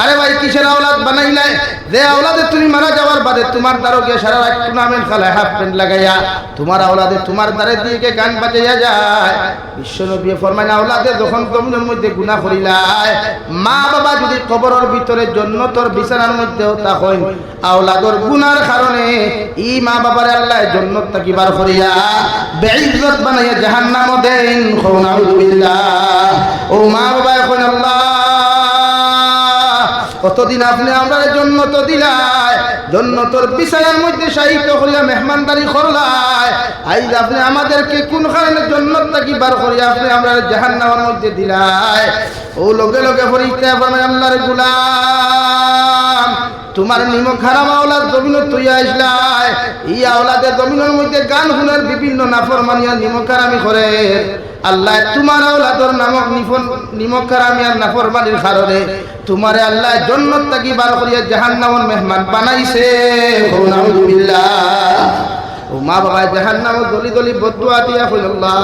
আরে ভাই কিসের আওলাদ বানাইলে? যে আওলাদে তুমি মারা যাওয়ার বাদে তোমার দ্বারও গিয়ে সারা রাত টুর্নামেন্ট খেলায় হাফ প্যান্ট লাগাইয়া তোমার আওলাদে তোমার দ্বারে দিকে গান বাজাইয়া যায়। বিশ্বনবী ফরমায় আওলাদে যখন জমিনের মধ্যে গুনাহ করিলায়, মা বাবা যদি কবরের ভিতরে জান্নাতের বিছানার মধ্যেও থাকেন, আওলাদর গুনার কারণে ই মা বাবার আল্লাহ জান্নাত থেকে বার করিয়া বেইজ্জত বানাইয়া জাহান্নামে দেন। নাউযু বিল্লাহ। ও মা বাবা এখন আল্লাহ কতদিন আপনি আমরা জান্নাত দিলাই, জান্নাতের বিছানার মধ্যে শায়িত করিয়া মেহমানদারি করলাই, আইজ আপনি আমাদেরকে কোন কারণে জান্নাত থেকে বার করিয়া আপনি আমরা জাহান্নামের মধ্যে দিলাই। ও লগে লগে ফরিস্তা ফরমায় আল্লাহর গোলাম, তোমার নিমক হারাম আওলাদ জমিনে তুইয়া আসলাই, এই আওলাদে জমিনের মধ্যে গান শুনার বিভিন্ন নাফরমানিয়া নিমক হারামি করে। আল্লাহ তোমার আওলাদর নামক নিমক হারামি আর নাফরমানির কারণে তোমারে আল্লাহ জান্নাত থেকে বার করিয়া জাহান্নামের মেহমান বানাইছে। নাউযু বিল্লাহ। ও মা বাবা জাহান্নামে দলি দলি বদদুয়া দিয়া কইল, আল্লাহ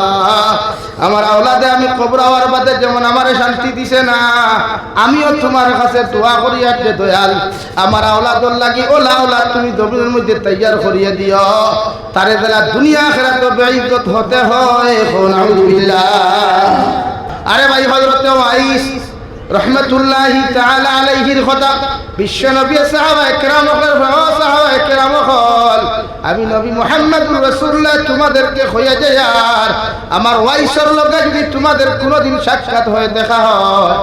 আমার আওলাদে আমি কবর হওয়ার বাদে যেমন আমারে শান্তি দিছে না, আমিও তোমার কাছে দোয়া করি আর যে দয়াল আমার আওলাদর লাগি ওলা আওলাদ তুমি জমিনের মধ্যে তৈয়ার করিয়ে দিও, তারে বেলা দুনিয়া আখিরাতে বেইজ্জত হতে হয়। নাউযু বিল্লাহ। আরে ভাই হযরত ওয়াইস রহমতুল্লাহি তাআলা আলাইহির কথা বিশ্বনবী সাহাবায়ে কেরাম হল, আমি নবী মুহাম্মদুর রাসূলুল্লাহ তোমাদেরকে কইয়া যায়, আর আমার ওয়াইসের লগে যদি তোমাদের কোনোদিন সাক্ষাৎ হয়ে দেখা হয়,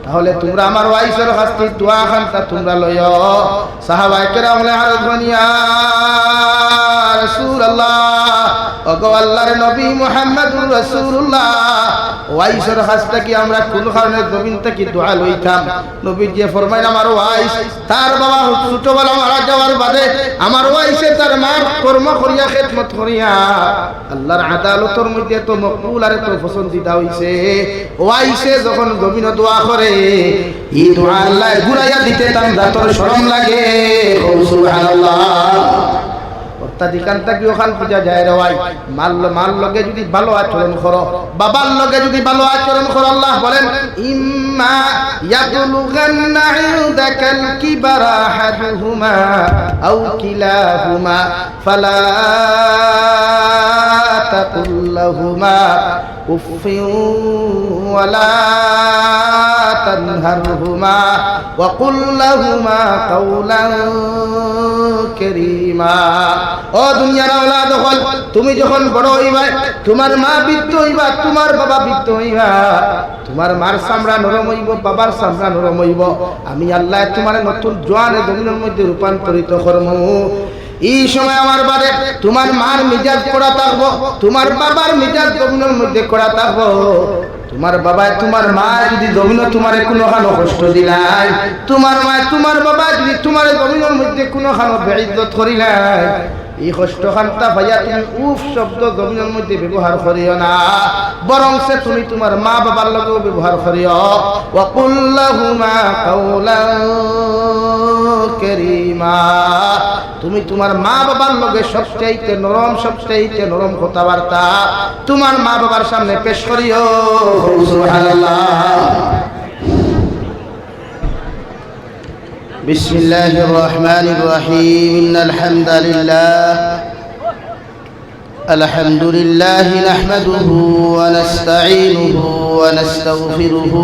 তাহলে তোমরা আমার ওয়াইসের কাছ থেকে দোয়া খানটা তোমরা লইও। সাহাবায়ে কেরাম আরজ বানিয়া রাসূলুল্লাহ, ওগো আল্লাহর নবী মুহাম্মদুর রাসূলুল্লাহ, ওয়াইসের কাছ থেকে আমরা কোন কারণে জমিন থেকে দোয়া লইতাম? নবীজি ফরমাইলেন আমার ওয়াইস তার বাবা ছোটবেলা মারা যাওয়ার বাদে আমার ওয়াইসে তার মার কর্ম করিয়া খেদমত করিয়া আল্লাহর আদালতের মধ্যে তো মকবুল আর তো পছন্দিদা হইছে। ওয়াইসে যখন জমিন দোয়া করে এই দোয়া আল্লাহ ঘুরাইয়া দিতে তার জাতর শরম লাগে। সুবহানাল্লাহ। অত্যাধিকারটা কি ওখান পূজা যায় রে ভাই? মাল লগে যদি ভালো আচরণ করো, বাবার লগে যদি ভালো আচরণ করো, আল্লাহ বলেন ইম্মা ইয়াবলুগান্না ইনদাকাল কিবারা আহাদুহুমা আও কিলাহুমা ফালা তাকুল লাহুমা উফিন ওয়ালা তানহারহুমা ওয়া কুল লাহুমা কাওলান কারীমা। ও দুনিয়ার আওলাদ হল, তুমি যখন বড় হইবা, তোমার মা বৃদ্ধ হইবা, তোমার বাবা বৃদ্ধ হইবা, তোমার মার চামড়া নরম হইব, বাবার চামড়া নরম হইব, আমি আল্লাহ তোমার নতুন জোয়ানে জমিনের মধ্যে রূপান্তরিত করব। এই সময় আমার বারে তোমার মার মিজাজ করা থাকবো, তোমার বাবার মিজাজ জমিনের মধ্যে করা থাকবো। তোমার বাবা তোমার মা যদি জমিনে তোমার কোনো খানো কষ্ট দিলাই, তোমার মা তোমার বাবা যদি তোমার জমিনের মধ্যে কোনো খানো বেইজ্জত করিলাই, এই কষ্ট খানটা ভাইয়া তুমি উফ শব্দ জমিনের মধ্যে ব্যবহার করিও না, বরং সে তুমি তোমার মা বাবার লগেও ব্যবহার করিও। ওয়া কুল লাহুমা কাওলান কারীমা, তুমি তোমার মা বাবার লগে সবচাইতে নরম কথাবার্তা তোমার মা বাবার সামনে পেশ করিও। সুবহানাল্লাহ। বিসমিল্লাহির রহমানির রহিম। ইন্নাল হামদালিল্লাহ নাহমাদুহু ওয়া নাস্তাঈনুহু ওয়া নাস্তাগফিরুহু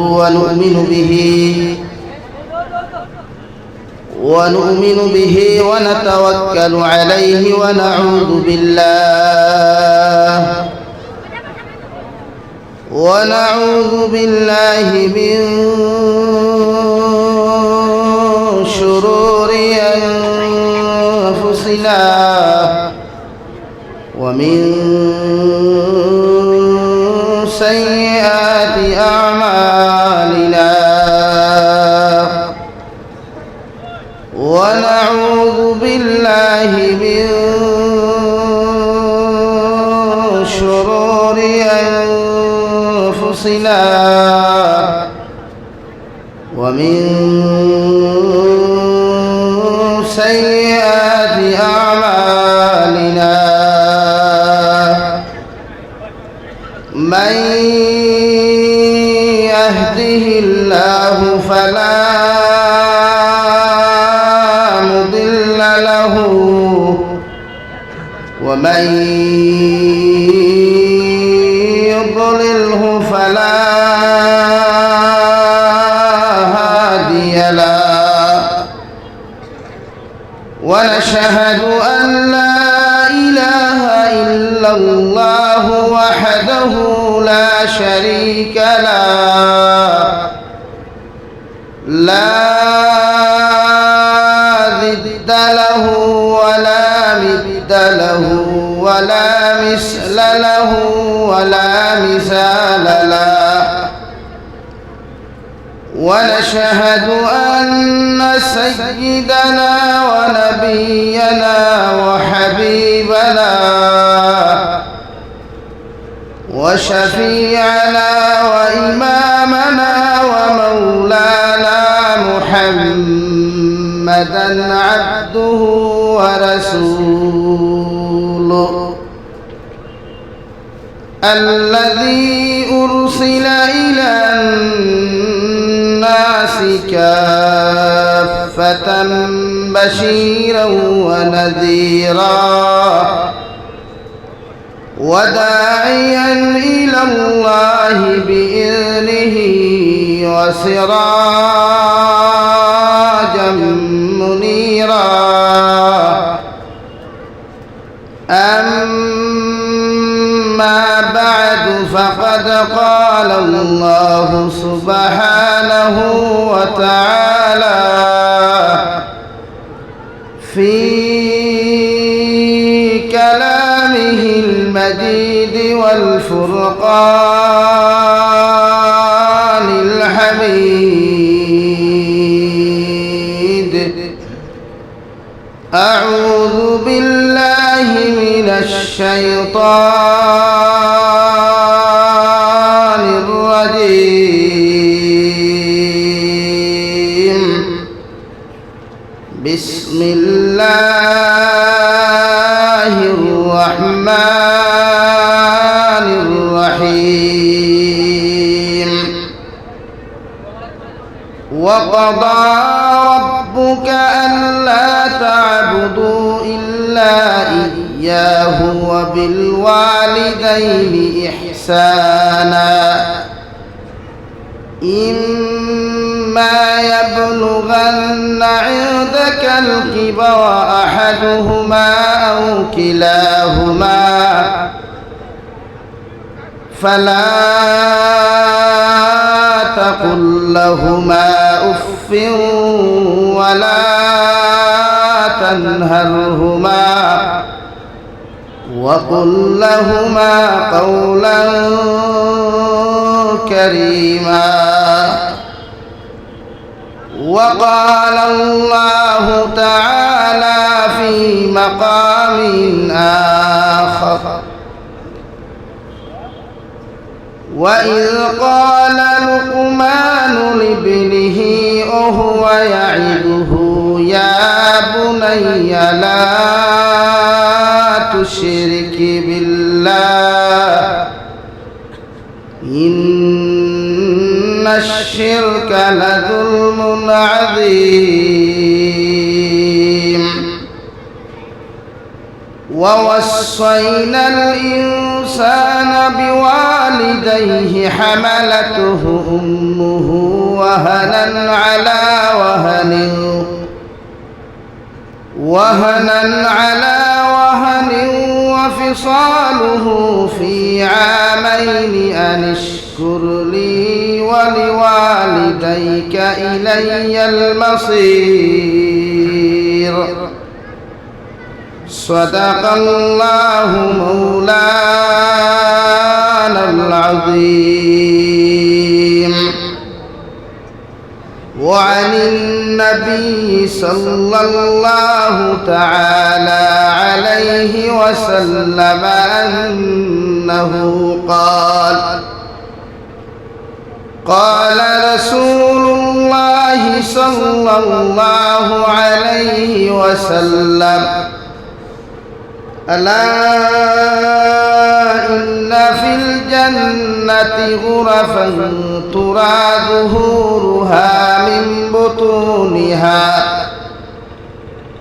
ونؤمن به ونتوكل عليه ونعوذ بالله من شرور أنفسنا ومن سيئات أعمالنا، ونعوذ بالله من شرور أنفسنا ومن سيئات أعمالنا، من يهده الله فلا ومن يضلله فلا هادي له ونشهد أن لا إله إلا الله وحده لا شريك له لا ضد له ولا مثل له ولا مثل له ولا مثال له ونشهد أن سيدنا ونبينا وحبيبنا وشفيعنا وإمامنا ومولانا محمدا عبده ورسوله الذي أرسل إلى الناس كافة بشيرا ونذيرا وداعيا إلى الله بإذنه وسراجا منيرا أما بعد فقد قال الله سبحانه وتعالى في كلامه المجيد والفرقان الحميد أعوذ بالله من الشيطان الرجيم بسم الله الرحمن الرحيم وقضى ربك ألا تعبدوا إلا إياه وبالوالدين إحسانا إما يبلغن عندك الكبر أحدهما أو كلاهما فلا تقل لهما أف ولا تنهرهما وقل لهما قولا كريما وقال الله تعالى في مقام آخر وإذ قال لقمان لابنه وهو يعظه يا بني لا تشرك بالله إن الشرك لظلم عظيم ووصينا الإنسان بوالديه حملته أمه وهنا على وهن وفصاله في عامين أن اشكر لي ولوالديك إلي المصير صدق الله مولانا العظيم وعن النبي صلى الله تعالى عليه وسلم أنه قال رسول الله صلى الله عليه وسلم ألا إن في الجنة غرفا ترى ظهورها من بطونها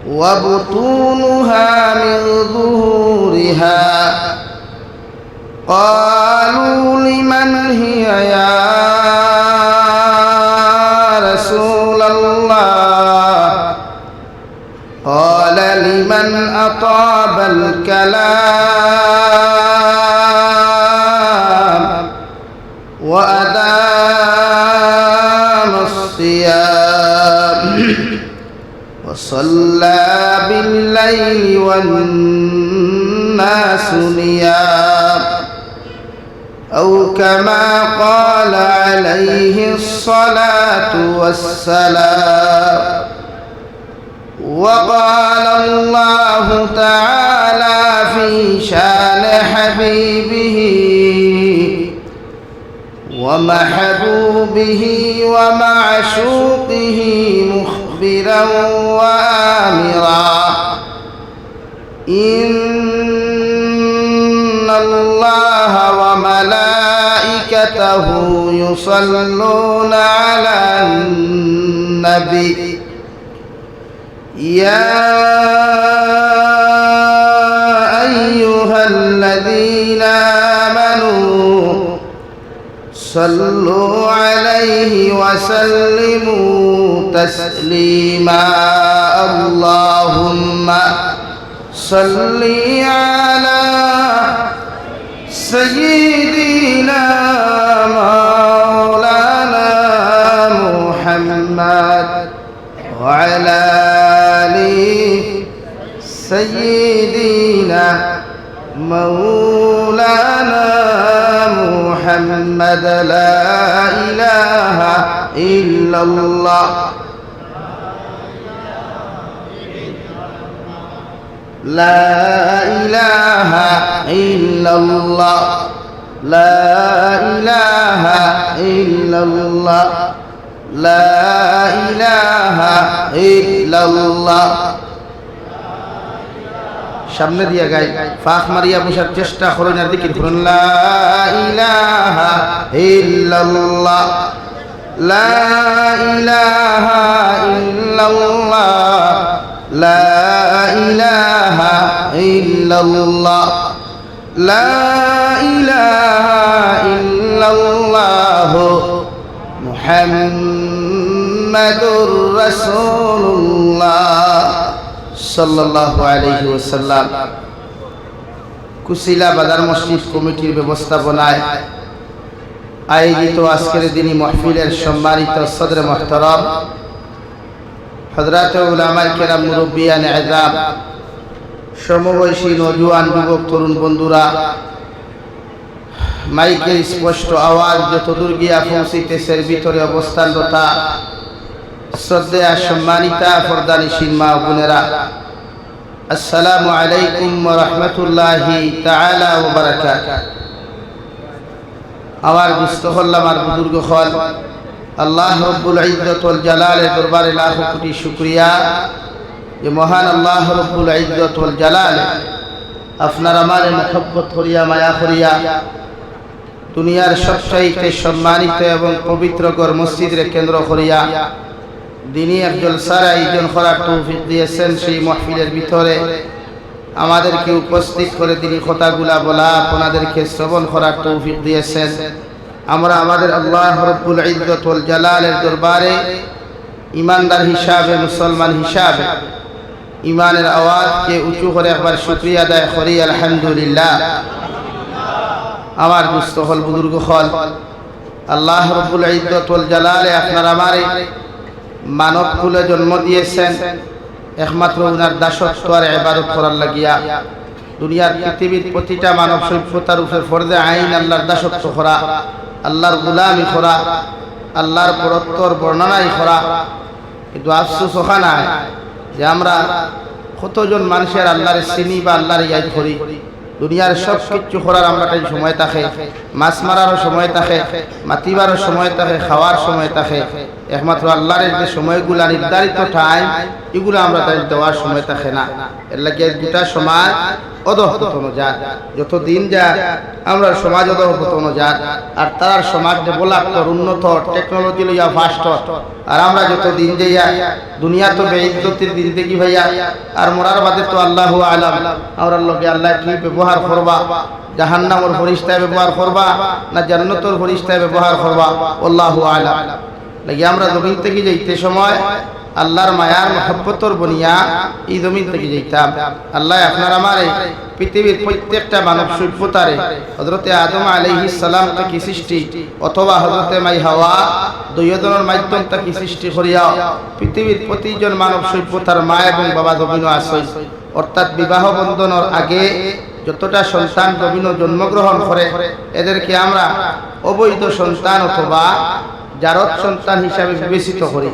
وبطونها من ظهورها قالوا لمن هي يا رسول الله قال لمن أطاب الكلام وأدام الصيام وصلى بالليل والناس نيام أو كما قال عليه الصلاة والسلام. وقال الله تعالى في شان حبيبه ومحبوبه ومعشوقه مخبرا وآمرا إن الله وملائكته يصلون على النبي يا أيها الذين آمنوا صلوا عليه وسلموا تسليما اللهم صل على سيدنا مولانا محمد وعلى آل سيدنا مولانا محمد لا إله إلا الله لا إله إلا الله لا إله إلا الله لا إله إلا الله সামনে দিয়া গাই ফাঁক মারিয়া বসার চেষ্টা করুন আর জিকির করুন লা ইলাহা ইল্লাল্লাহ লা ইলাহা ইল্লাল্লাহ লা ইলাহা ইল্লাল্লাহ লা ইলাহা ইল্লাল্লাহ মুহাম্মাদুর রাসূলুল্লাহ সাল্লাল্লাহু আলাইহি ওয়াসাল্লাম। কুশিলা বাজার মসজিদ কমিটির ব্যবস্থাপনায় আয়োজিত আজকের দিনী মাহফিলের সম্মানিত সদর মুহতারাম হযরত উলামায়ে কেরাম মুরব্বিয়ান আযম সমবয়সী নওজোয়ান যুবক তরুণ বন্ধুরা মাইকের স্পষ্ট আওয়াজ যতদূর গিয়া পৌঁছিতেছে ভিতরে অবস্থানরত শ্রদ্ধেয় সম্মানিতা পর্দানিশীন মা ও বোনেরা আসসালামু আলাইকুম ওয়া রাহমাতুল্লাহি তাআলা ওয়া বারাকাতুহু। আমার মুস্তফল আমার বুজুর্গ হল আল্লাহ রব্বুল ইজ্জত ওয়াল জালালের দরবারে লাখ কোটি শুকরিয়া যে মহান আল্লাহ রব্বুল ইজ্জত ওয়াল জালাল আপনার আমার মহব্বত করিয়া মায়া করিয়া দুনিয়ার সবচাইতে সম্মানিত এবং পবিত্র ঘর মসজিদের কেন্দ্র করিয়া দিনী এক জলসার আয়োজন করার তৌফিক দিয়েছেন। সেই মাহফিলের ভিতরে আমাদেরকে উপস্থিত করে তিনি কথাগুলা বলা আপনাদেরকে শ্রবণ করার তৌফিক দিয়েছেন। আমরা আমাদের আল্লাহ রব্বুল ইজ্জত ওয়াল জালালের দরবারে ইমানদার হিসাবে মুসলমান হিসাবে ইমানের আওয়াজকে উঁচু করে একবার শুকরিয়া আদায় করি আলহামদুলিল্লাহ। আমার মুস্তফল বুজুর্গ হল আল্লাহ রব্বুল ইজ্জত ওয়াল জালালে আপনার আমারে মানব কুলে জন্ম দিয়েছেন একমাত্র ওনার দাসত্ব আর ইবাদত করার লাগিয়া। দুনিয়ার পৃথিবীর প্রতিটা মানব সভ্যতার উপরে ফরজে আইন আল্লাহর দাসত্ব করা, আল্লাহর গোলামি করা, আল্লাহর পরত্বর বর্ণনাই করা। কিন্তু আফসোস ওখানে যে আমরা কতজন মানুষের আল্লাহর চিনি বা আল্লাহর ইয়াদ করি। দুনিয়ার সব কিছু করার আমরা তাই সময় থাকে, মাছ মারারও সময় থাকে, মাতিবারও সময় থাকে, খাওয়ার সময় থাকে, একমাত্র আল্লাহর যে সময়গুলা নির্ধারিত টাইম এগুলো আমরা তাই দেওয়ার সময় থাকে না। এর লাগে দুটা সমাজ অধঃপতন যায়, যত দিন যায় আমরা সমাজ অধঃপতন যায়, আর তার সমাজ ডেভেলপ উন্নত টেকনোলজি লইয়া ফাস্ট, আর আমরা যত দিন যাইয়া দুনিয়া তো বেইজ্জতির দিন দেখি ভাইয়া, আর মরার বাদে তো আল্লাহ আলাম আমরা লোকে আল্লাহ কি ব্যবহার করবা, জাহান্নামের ফরিস্তায় ব্যবহার করবা না জান্নাতের ফরিস্তায় ব্যবহার করবা, আল্লাহু আলাম। লাগে আমরা জমিন থেকে যাইতে সময় আল্লাহর মায়ার মহব্বতর বনিয়া এই জমিন থেকে যাইতাম। আল্লাহ আপনার আমার এই পৃথিবীর প্রত্যেকটা মানব সভ্যতারে হযরতে আদম আলাইহিস সালাম থেকে সৃষ্টি অথবা হযরতে মাই হাওয়া দুইজনের মাধ্যম থেকে সৃষ্টি করিয়া পৃথিবীর প্রতিজন মানব সভ্যতার মা এবং বাবা জমিন আছে। অর্থাৎ বিবাহ বন্ধনের আগে যতটা সন্তান জমিন জন্মগ্রহণ করে এদেরকে আমরা অবৈধ সন্তান অথবা জারত সন্তান হিসাবে বিবেচিত করি,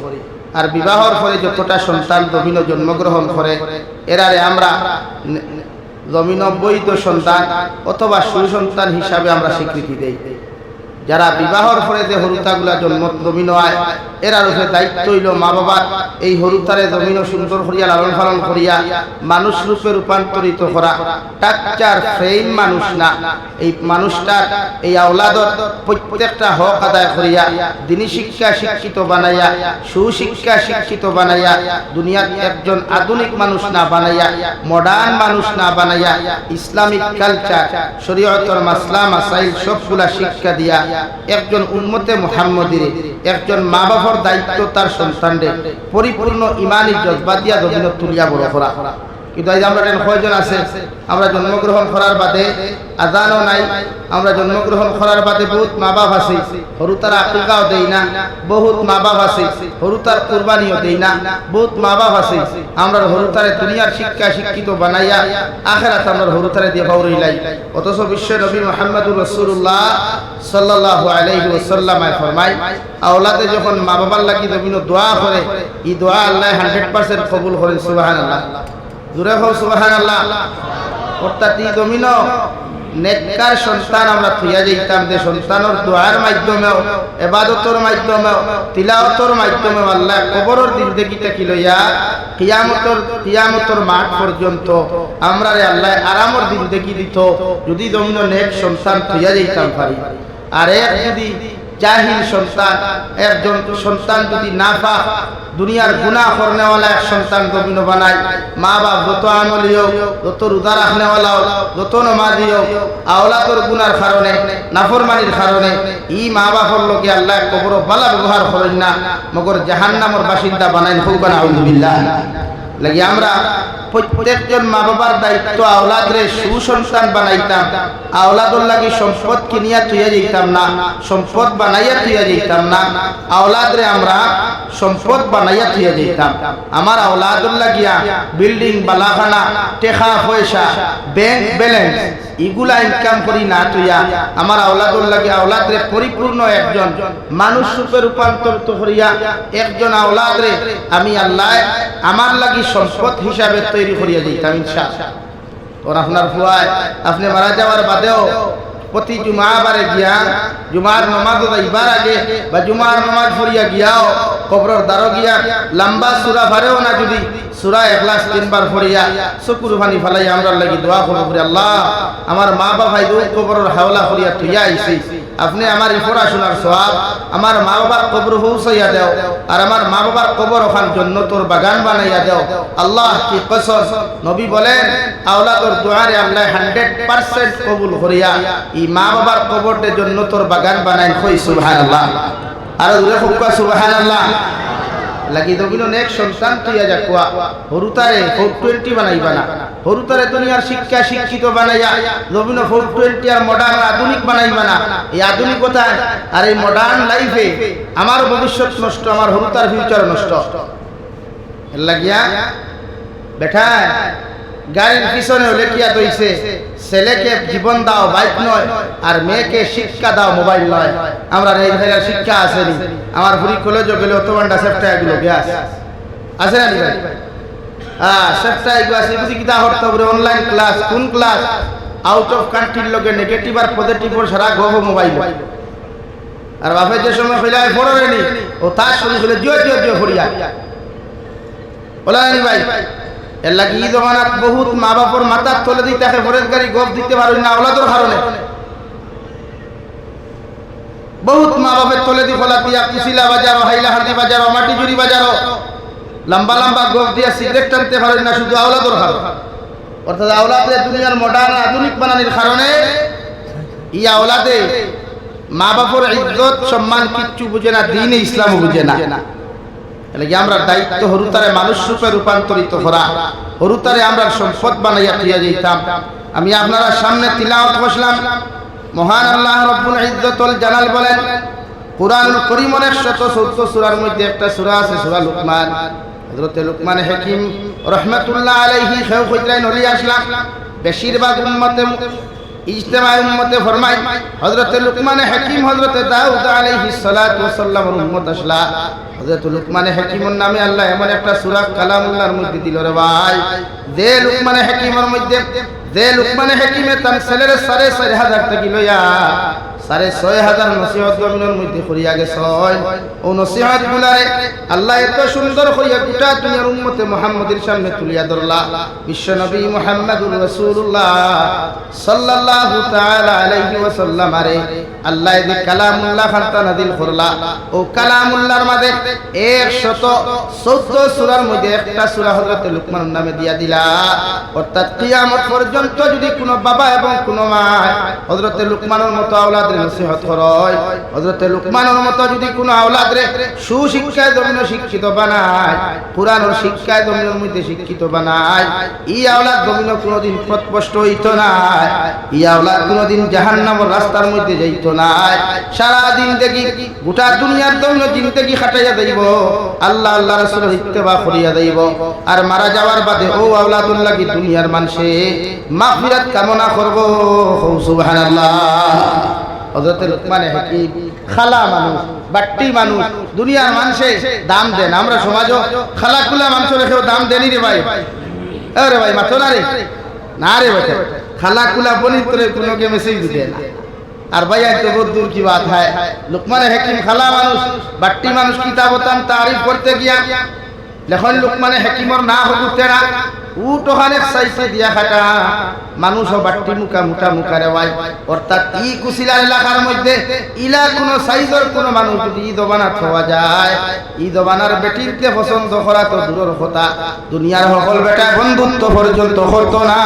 আর বিবাহর পরে যতটা সন্তান জমিন জন্মগ্রহণ করে এরারে আমরা জমিন বৈধ সন্তান অথবা সুসন্তান হিসাবে আমরা স্বীকৃতি দেই। যারা বিবাহর পরে যে হরুতাগুলা জন্ম জমিন হয় এরার উপরে দায়িত্ব হইল মা বাবার এই হরুতারে জমিন সুন্দর করিয়া লালন পালন করিয়া মানুষ রূপে রূপান্তরিত করা। টাকচার ফ্রেম মানুষ না, এই মানুষটার এই আওলাদর প্রত্যেকটা হক আদায় করিয়া দিনী শিক্ষা শিক্ষিত বানাইয়া সুশিক্ষা শিক্ষিত বানাইয়া দুনিয়ার একজন আধুনিক মানুষ না বানাইয়া মডার্ন মানুষ না বানাইয়া ইসলামিক কালচার শরীয়তের মাসলা মাসাইল সবগুলা শিক্ষা দিয়া একজন উম্মতে মুহাম্মদীর একজন মা বাবার দায়িত্ব তার সন্তানদের পরিপূর্ণ ইমানি জজবা দিয়া জমিন তুলিয়া বড় করা। কিন্তু আজ আমরা কয়জন আছে আমরা জন্মগ্রহণ করার বাদে আজানও নাই, আমরা জন্মগ্রহণ করার বাদে বহুত মা বাপ আছে হরুতার আকিকাও দেই না, বহুত মা বাপ আছে হরুতার কুরবানিও দেই না, বহুত মা বাপ আছে আমরা হরুতারে দুনিয়ার শিক্ষা শিক্ষিত বানাইয়া আখিরাত আমরা হরুতারে দিয়ে ফাউরাইলাই। অথচ বিশ্ব নবী মুহাম্মদুর রাসূলুল্লাহ সাল্লাল্লাহু আলাইহি ওয়াসাল্লাম ফরমায় আওলাদে যখন মা বাবার লাগি জমিন দোয়া করে এই দোয়া আল্লাহ 100% কবুল করেন। সুবহানাল্লাহ, জোরে হোক সুবহানাল্লাহ। অর্থাৎ এই জমিন নেককার সন্তান আমরা থইয়া যাইতাম যে সন্তানের দোয়ার মাধ্যমেও ইবাদতের মাধ্যমেও তিলাওয়াতের মাধ্যমেও আল্লাহ কবরের দিন দেখিতে কি লইয়া কিয়ামতের মাঠ পর্যন্ত আমরা আল্লাহ আরামের দিন দেখি দিত যদি জমিন নেক সন্তান থইয়া যাইতাম পারি। আর এক যদি জাহিল সন্তান একজন সন্তান যদি নাফাক দুনিয়ার গুনাহ করনেওয়ালা এক সন্তান জমিন বানায়, মা বাপ যত আমলি হোক যত রোজা রাখনেওয়ালা হোক যত নমাজি হোক আওলাদর গুনার কারণে নাফরমানির কারণে ই মা বাপর লোকে আল্লাহ কবর বালা ব্যবহার করেন না মগর জাহান্নামের বাসিন্দা বানাইন হোক না আউযুবিল্লাহ। লাগি আমরা প্রত্যেকজন মা বাবার দায়িত্ব আওলাদরে সুসন্তান বানাইতাম, আওলাদর লাগি সম্পদ কিনিয়া তুইয়া যাইতাম না, সম্পদ বানাইয়া তুইয়া যাইতাম না, আওলাদরে আমরা সম্পদ বানাইয়া তুইয়া যাইতাম। আমার আওলাদর লাগিয়া বিল্ডিং বালাখানা টেকা পয়সা ব্যাংক ব্যালেন্স এগুলা ইনকাম করি না তুইয়া আমার আওলাদর লাগে আওলাদরে পরিপূর্ণ একজন মানুষ রূপে রূপান্তরিত করিয়া একজন আওলাদরে আমি আল্লাহ আমার লাগি সম্পদ হিসাবে তৈরি করিয়া যাইতাম ইনশাআল্লাহ। ওর আপনার ফুয়ায় আপনি মারা যাওয়ার বাদেও প্রতি জুমাবারে গিয়া জুমার নামাজ যাইবার আগে বা জুমার নামাজ পড়িয়া গিয়াও কবরের দ্বারো গিয়া লম্বা সূরা পারেও না যদি সূরা ইখলাস 3 বার পড়িয়া চকুর পানি ফেলাই আমরা লাগি দোয়া করব আল্লাহ আমার মা বাবাই দুই কবরের হাওলা করিয়া তুইয়া আইছি, আপনি আমার ইফরা শোনার সওয়াব আমার মা বাবার কবর পৌঁছাইয়া দাও, আর আমার মা বাবার কবর ওখান জান্নাতের বাগান বানাইয়া দাও। আল্লাহ কি কসম, নবী বলেন আওলাদর দুআরে আল্লাহ 100% কবুল করিয়া এই মা বাবার কবরতে জান্নাতের বাগান বানাইন। কই সুবহানাল্লাহ, আর জোরে কইবা সুবহানাল্লাহ। লাগি দবিনো নেক সন্তান তুইয়া যাকুয়া হরুতারে 420 বানাইবা না, হরুতারে দুনিয়ার শিক্ষা শিক্ষিত বানাইয়া দবিনো 420 আর মডার্ন আধুনিক বানাইবা না। এই আধুনিকতায় আর এই মডার্ন লাইফে আমার ভবিষ্যৎ নষ্ট, আমার হরুতার ফিউচার নষ্ট। এর লাগিয়া বেটা গাড়ির পিছনে লেখিয়া দইছে ছেলেকে জীবন দাও বাইক নয়, আর মেয়েকে শিক্ষা দাও মোবাইল নয়। আমরা এই ধরনের শিক্ষা আসেনি, আমার পুরি কলেজ গেলে অতবান্ডা সেফটা এগুলো গ্যাস আছে না ভাই? সেফটা এগুলো আছে বুঝি কিতা হরতে হবে অনলাইন ক্লাস, কোন ক্লাস আউট অফ কান্ট্রির লগে নেগেটিভ আর পজিটিভ সারা গভ মোবাইল। আর বাপে যে সময় কইলাই পড়রেনি ও তার শুনে কইলে জিও জিও জিও ফরিয়া বলানি ভাই এর লাগি এই জমানাত বহুত মা বাপর মাথার তলে দিতে থাকে ফরেজগারি গপ দিতে পারেন না আওলাদর কারণে বহুত মা বাপের তলে দি ফলা দিয়া কুশিলা বাজারো হাইলাহান্দি বাজারো মাটি জুড়ি বাজারো লম্বা লম্বা গপ দিয়া সিগারেট টানতে পারেন না শুধু আওলাদর কারণে অর্থাৎ আওলাদে দুনিয়ার মডার্ন আধুনিক বানানোর কারণে এই আওলাদে মা বাপর ইজ্জত সম্মান কিচ্ছু বুঝে না দ্বীন ইসলাম বুঝে না এলাকি আমরা দায়িত্ব হরুতারে মানুষ রূপে রূপান্তরিত করা হরুতারে আমরা সম্পদ বানাইয়া দিয়া যাইতাম আমি আপনারা সামনে তিলাওয়াত বসলাম মহান আল্লাহ রব্বুল ইজ্জতুল জালাল বলেন কুরআনুল কারীমের 114 সূরার মধ্যে একটা সূরা আছে সূরা লুকমান হযরত লুকমান হাকিম রাহমাতুল্লাহ আলাইহি খেউ কইলাই নলি আসলাম বেশিরভাগ উম্মতে ইজতেমাই উম্মতে ফরমায় হযরত লুকমান হাকিম হযরত দাউদ আলাইহিস সালাতু ওয়াস সালামের উম্মত আসলা হযরত লুকমান হাকিমের নামে আল্লাহ এমন একটা সূরা কালামুল্লাহর মধ্যে দিল রে ভাই যে লুকমান হাকিমের মধ্যে যে লুকমান হাকিমে তার ছেলের 6,500 টাকা লইয়া 6,500 নসিহত জমিনের মধ্যে করিয়া গেছে ও নসিহত গুলারে আল্লাহ এত সুন্দর করিয়া গোটা দুনিয়ার উম্মতে মুহাম্মদের সামনে তুলিয়া ধরলা বিশ্ব নবী মুহাম্মদুর রাসূলুল্লাহ সাল্লাল্লাহু তাআলা আলাইহি ওয়াসাল্লাম আরে আল্লাহ এই কালামুল্লাহ খানটা নাযিল করলা ও কালামুল্লাহর মধ্যে 114 সূরার মধ্যে একটা সূরা হযরত লুকমানের নামে দিয়া দিলা অর্থাৎ কিয়ামত পর্যন্ত যদি কোনো বাবা এবং কোনো মা হযরত লুকমানের মতো আওলাদ নসিহত করয় হযরত লুকমানের মতো যদি কোনো আওলাদরে সুশিক্ষায় জমিনে শিক্ষিত বানায় কুরআনের শিক্ষায় জমিনের মধ্যে শিক্ষিত বানায় এই আওলাদ জমিনে কোনোদিন পথভ্রষ্ট হইতো না এই আওলাদ কোনোদিন জাহান্নামের রাস্তার মধ্যে যাইতো না সারা দিন দেখি গোটা দুনিয়ার জমিনে জিন্দেগি কাটাইয়া যাইব আল্লাহ আল্লাহ রাসূলের ইত্তেবা করিয়া যাইব আর মারা যাওয়ার বাদে ও আওলাদুল লাগি দুনিয়ার মানুষে মাগফিরাত কামনা করব সুবহানাল্লাহ হযরত লুকমান হাকিম খালা মানুষ বাট্টি মানুষ দুনিয়ার মানুষে দাম দেন আমরা সমাজও খালাকুলা মানুষ রেখেও দাম দেনি রে ভাই আরে ভাই মাথো না রে না রে বেটা খালাকুলা বলি তোরে কোনো কে মেসেজ দিতে না আর ভাই আজ তো বহুত দূর কি বাত হয় লুকমান হাকিম খালা মানুষ বাট্টি মানুষ কিতাবতান তারিফ করতে গিয়া লেখন লুকমান হাকিমর না হগুতে না উটোখানে সাইসে দিয়া খাটা মানুষ বাট্টি মুখা মুঠা মুখা রে ভাই অর্থাৎ ই কুশিলা এলাকার মধ্যে ইলা কোন সাইজের কোন মানুষ যদি ই দবানা খাওয়া যায় ই দবানার বেটিরকে পছন্দ করা তো দূরের কথা দুনিয়ার সকল বেটা বন্ধুত্ব পর্যন্ত করতো না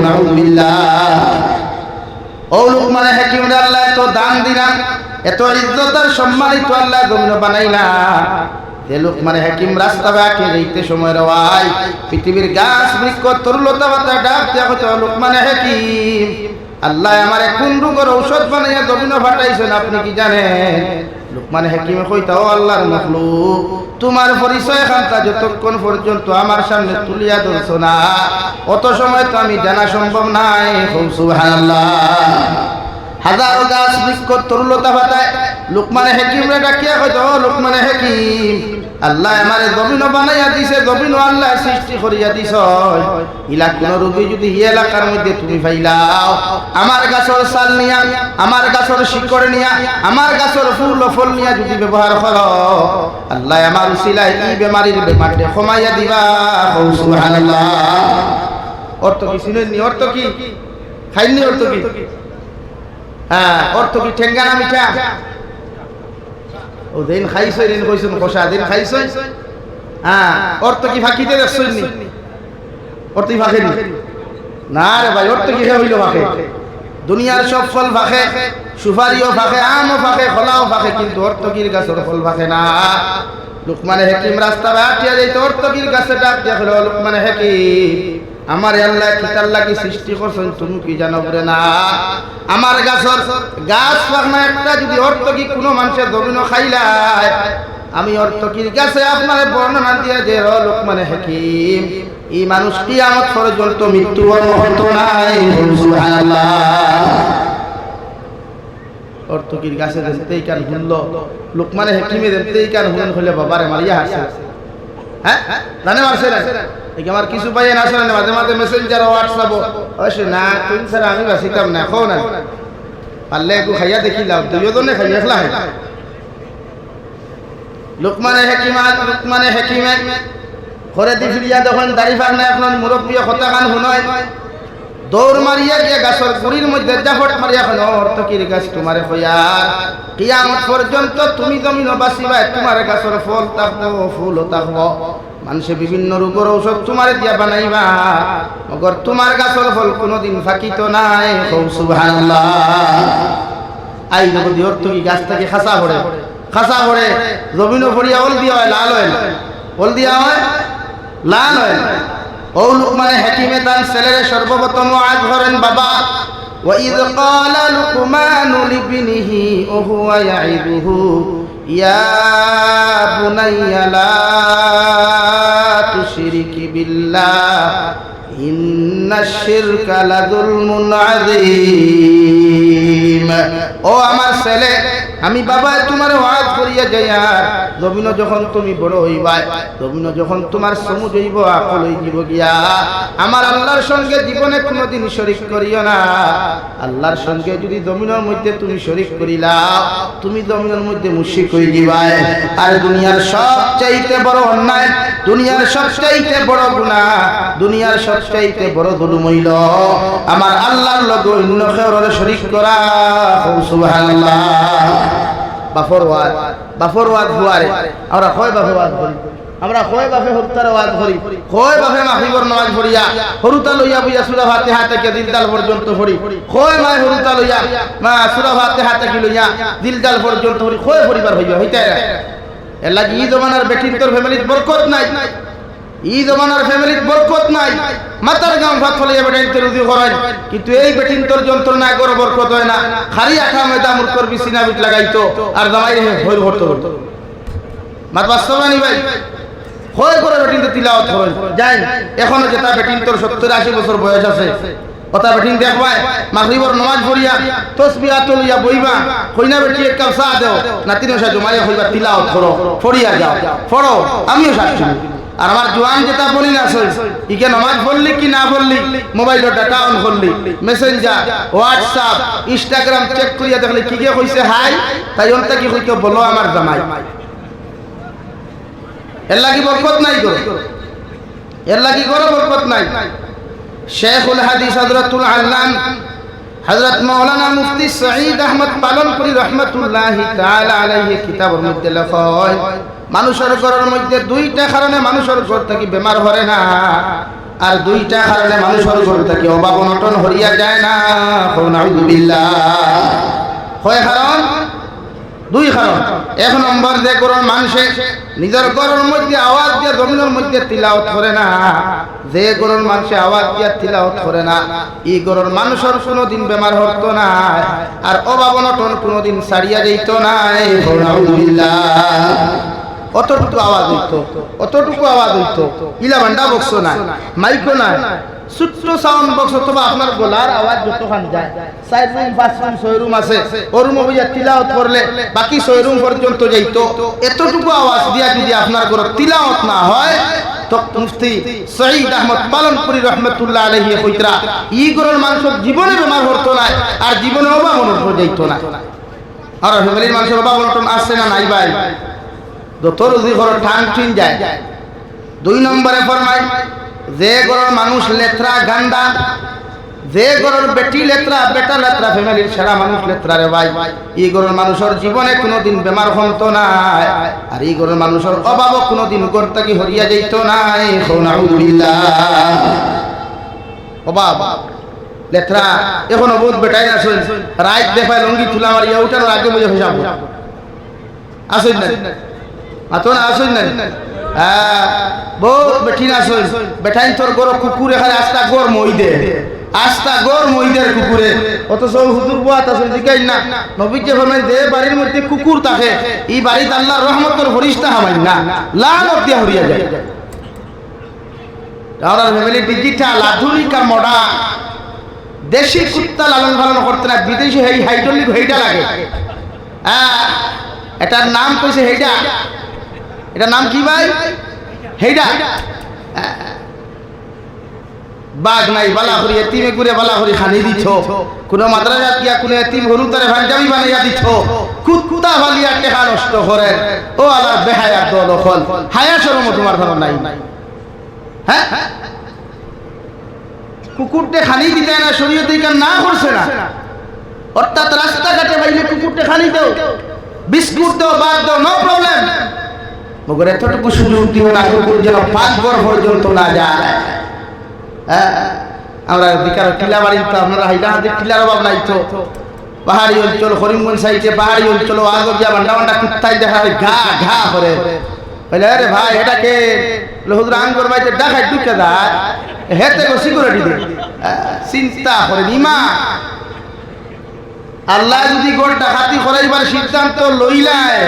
নাউযুবিল্লাহ ও লুকমান হাকিম আল্লাহ তো দান দিলাম এত ইজ্জত আর সম্মানিত আল্লাহ জমিন বানাইলা যে লুকমান হাকিম রাস্তা বাঁকে যাইতে সময় রওয়াই পৃথিবীর গাছ বৃক্ষ তরুলতা পাতা ডাক দিয়া কইতো লুকমান হাকিম আল্লাহ আমারে কোন রোগের ঔষধ বানাইয়া জমিন ফাটাইছেন আপনি কি জানেন লুকমান হাকিমে কইতো ও আল্লাহর মাখলুক তোমার পরিচয় খানটা যতক্ষণ পর্যন্ত আমার সামনে তুলিয়া ধরছো না অত সময় তো আমি জানা সম্ভব নাই সুবহানাল্লাহ হাজারো গাছ বৃক্ষ তরুলতা পাতায় লুকমান হাকিমরে ডাকিয়া কইতো লুকমান হাকিম আল্লাহ আমারে জমিন বানাইয়া দিছে জমিন আল্লাহ সৃষ্টি করিয়া দিছ ইলা কোন রোগী যদি এই এলাকার মধ্যে তুমি পাইলাও আমার গাছের ছাল নিয়া আমার গাছের শিকড় নিয়া আমার গাছের ফুল ও ফল নিয়া যদি ব্যবহার করো আল্লাহ আমার উসিলায় এই বেমারির বেমারটা কমাইয়া দিবা সুবহানাল্লাহ অর্থ কি শুনেননি অর্থ কি খাইনি অর্থ কি হ্যাঁ অর্থ কি ঠেঙ্গানা মিঠা ও দিন খাইছ দিন কইছেন কষা দিন খাইছ হ্যাঁ অর্থ কি ফাঁকিতে দেখছেন নি অর্থ কি ফাঁকেনি না রে ভাই অর্থ কি হইল ফাঁকে দুনিয়ার সব ফল ফাঁকে সুপারিও ফাঁকে আমও ফাঁকে খোলাও ফাঁকে কিন্তু অর্থকির গাছের ফল ফাঁকে না লুকমান হাকিম রাস্তা বাটিয়া যাইতো অর্থকির গাছে ডাক দিয়া হলো লুকমান হাকিম আমার আল্লাহ কিতার লাগি সৃষ্টি করছেন তুমি কি জানো বলে না আমার গাছর গাছ পাকনা একটা যদি অর্থকি কোনো মানুষের জমিন খাইলায় আমি অর্থকির গাছে আপনার বর্ণনা দিয়া যে লুকমান হাকিম এই মানুষ কিয়ামত পর্যন্ত মৃত্যু হতো নাই সুবহানাল্লাহ অর্থকির গাছে দেখতেই কান শুনলো লুকমান হাকিমে দেখতেই কান শুনন হলে বাবারে মারিয়া হাসে হ্যাঁ জানে মারছে না আমার কিছু ভাই আসলে না মাঝে মাঝে মেসেঞ্জার হোয়াটসঅ্যাপ অবশ্য না তুমি স্যার আমি বাসিতাম না খাও না পারলে একটু খাইয়া দেখিলাম দুজনে খাইয়া খেলা লুকমানে হেকিমে ঘরে দি ফিরিয়া যখন দাড়ি ফার না এখন মুরব্বী কথা কান শুনয় দৌড় মারিয়া গিয়া গাছের গুড়ির মধ্যে জাফট মারিয়া এখন অর্থ কি গাছ তোমারে হইয়ার কিয়ামত পর্যন্ত তুমি জমিন বাঁচিবা তোমার গাছের ফল থাকবো ফুলও থাকবো মানুষে বিভিন্ন রোগের ঔষধ তোমারে দিয়া বানাইবা মগর তোমার গাছের ফল কোনোদিন ফাঁকিত নাই সুবহানাল্লাহ। আই যদি অর্থ কি গাছ থেকে খাসা পড়ে জমিনও ভরিয়া ওল দিয়া হয় লাল হয় ওল দিয়া হয় লাল হয়। ও লুকমানে হাকিমে তার ছেলেরে সর্বপ্রথম ওয়াজ করেন বাবা ওয়াইদ ক্বালা লুকমানু লিবনিহি ওয়া হুয়া ইয়াইদুহু ইয়া বুনাইয়া লা তুশরিকি বিল্লাহ ইন্নাশ শিরকা লাযুলমুন আযীম। ও আমার ছেলে আমি বাবা তোমার ওয়াজ করিয়া যাইয়া জমিন যখন তুমি বড় হইবা জমিন যখন তোমার সমুজ হইব আকল হইব গিয়া আমার আল্লাহর সঙ্গে জীবনে কোনোদিন শরীক করিও না। আল্লাহর সঙ্গে যদি জমিনের মধ্যে তুমি শরীক করিলা তুমি জমিনের মধ্যে মুশরিক হয়ে যাবা। আর দুনিয়ার সবচাইতে বড় অন্যায় দুনিয়ার সবচাইতে বড় গুনাহ দুনিয়ার সবচাইতে বড় জুলুম হইল আমার আল্লাহর লগে অন্য কারোর শরীক করা। সুবহানাল্লাহ। বাফর ওয়াজ হুয়ারে আমরা কয় বাফে ওয়াজ করি আমরা কয় বাফে হরতার ওয়াজ করি কয় বাফে মাহরিবর নামাজ পড়িয়া হরুতা লইয়া বুইয়া সূরা ফাতিহা থেকে দিলদাল পর্যন্ত পড়ি কয় মাই হরুতা লইয়া মা সূরা ফাতিহা থেকে লইয়া দিলদাল পর্যন্ত পড়ি কয় পরিবার হইবা হইতা এর লাগি ই জমানার বেটির তোর ফ্যামিলির বরকত নাই ই জমানার ফ্যামিলির বরকত নাই মাতার গাম ভাত ফলাইয়া বেটাইন তোর রুজি করেন কিন্তু এই বেটিন তোর যন্ত্রণা গর বরকত হয় না খালি আঠা ময়দা মুর করবি সিনা বিট লাগাইতো আর জামাই হইল হতো মাত বাস্তবানি ভাই হয় করে বেটিন তো তিলাওয়াত করেন যাই এখনো যেটা বেটিন তোর 70-80 বছর বয়স আছে কথা বেটিন দেখবাই মাগরিবর নামাজ পড়িয়া তাসবিহ লইয়া বইবা কইনা বেটি এক কাপ চা দাও নাতির সাথে জমাইয়া হইবা তিলাওয়াত করো পড়িয়া যাও পড়ো আমিও সাক্ষী। আর আমার জোয়ান যেটা বলি না সই ইকে নামাজ পড়লি কি না পড়লি মোবাইলের ডাটা অন করলি মেসেঞ্জার হোয়াটসঅ্যাপ ইনস্টাগ্রাম চেক করিয়া দেখলি কি কে কইছে হাই তাই অন্তা কি কইতো বলো আমার জামাই এর লাগি বরকত নাই গো এর লাগি গরো বরকত নাই। শেখুল হাদিস হযরতুল আল্লাম হযরত মাওলানা মুফতি সঈদ আহমদ পালনপুরি রাহমাতুল্লাহি তাআলা আলাইহি কিতাবের মধ্যে লেখা হয় মানুষের ঘরের মধ্যে দুইটা কারণে মানুষের ঘর থেকে বেমার হরে না আর দুইটা কারণে মানুষের ঘর থেকে অভাব অনটন হরিয়া যায় না। নাউযুবিল্লাহ। হয় কারণ দুই কারণ এক নম্বর যে ঘরের মানুষে নিজের ঘরের মধ্যে আওয়াজ দিয়ে জমিনের মধ্যে তিলাওয়াত করে না যে ঘরের মানুষে আওয়াজ দিয়ে তিলাওয়াত করে না এই ঘরের মানুষের কোনোদিন বেমার হতো না আর অভাব অনটন কোনোদিন ছাড়িয়া যাইতো না। নাউযুবিল্লাহ। অতটুকু আওয়াজ হইতো ইলা ভান্ডা বক্স নাই মাইকো নাই ছোট্ট সাউন্ড বক্স অথবা আপনার গলার আওয়াজ যতখান যায় 4 রুম 5 রুম 6 রুম আছে ওর রুমে বইয়া তিলাওয়াত করলে বাকি 6 রুম পর্যন্ত যাইতো। এতটুকু আওয়াজ দিয়া যদি আপনার ঘরে তিলাওয়াত না হয় তো মুফতি সঈদ আহমদ পালনপুরি রাহমাতুল্লাহ আলাইহি কইতরা ই ঘরের মানুষের জীবনে বেমার হতো না আর জীবনে অভাব অনটন যাইতো না। আর ফ্যামিলির মানুষের অভাব অনটন আসছে না নাই ভাই যত রুজি ঘর ঠান ঠিন যায়। 2 নম্বরে ফরমায় যে ঘরের মানুষ লেত্রা গান্ডা যে ঘরের বেটি লেত্রা বেটা লেত্রা ফ্যামিলির সারা মানুষ লেত্রা রে ভাই এই ঘরের মানুষের জীবনে কোনোদিন বেমার হতো না আর এই ঘরের মানুষের অভাব কোনোদিন ঘর থেকে হরিয়া যাইত না। নাউযুবিল্লাহ। অভাব লেত্রা এখন বহুত বেটাই আসেন রাত দেখায় লঙ্গি তুলা মারিয়া উঠার আগে বুঝে হিসাব আসেন না আতনা আসেন না বহুত বেঠিন আসেন বেটাইন তোর গরো কুকুর এখানে আস্তা গর মইদের কুকুরে অথচ হুজুর বুয়াত আসেন দিকাই না নবীকে ফরমায় যে বাড়ির মধ্যে কুকুর থাকে এই বাড়িতে আল্লাহর রহমতের ফরিস্তা হবেন না লানত দিয়া হরিয়া যায়। আমরা ফ্যামিলি ডিজিটাল আধুনিক আর মডার্ন দেশি কুত্তা লালন পালন করতে না বিদেশি হেই হাইড্রোলিক হেইটা লাগে এটার নাম কইছে হেইটা এটার নাম কি ভাই হেইটা বাঘ নাই বালা করি এতিমে করে বালা করি খানি দিছ কোন মাদ্রাসা গিয়া কোন এতিম হরুতারে পাঞ্জাবি বানাইয়া দিছ কুত্তা বালিয়া টেকা নষ্ট করে ও আল্লাহর বেহায়া দল হল হায়া শরম তোমার ধারণা নাই হ্যাঁ কুকুরটে খানি দিতে না শরীয়তে কেন না করছে না অর্থাৎ রাস্তাঘাটে বাইরে কুকুরটে খানি দাও বিস্কুট দাও বাদ দাও নো প্রবলেম মগর এতটুকু সুযোগ দিও না কুকুর যেন 5 বছর পর্যন্ত না যায় আমরা বিকার টিলা বাড়ি তো আপনারা হাইলা হাতে টিলার অভাব নাই তো পাহাড়ি অঞ্চল করিমগঞ্জ সাইডে পাহাড়ি অঞ্চল আগে গিয়া বান্ডা বান্ডা কুত্তায় দেখা হয় ঘা ঘা করে বলে আরে ভাই এটাকে হুজুর আঙ্গুর বাইতে ডাকাই ঢুকে যায় হেতে গো সিকিউরিটি দে চিন্তা করে নিমা আল্লাহ যদি গোল ডাকাতি করাইবার সিদ্ধান্ত লইলায়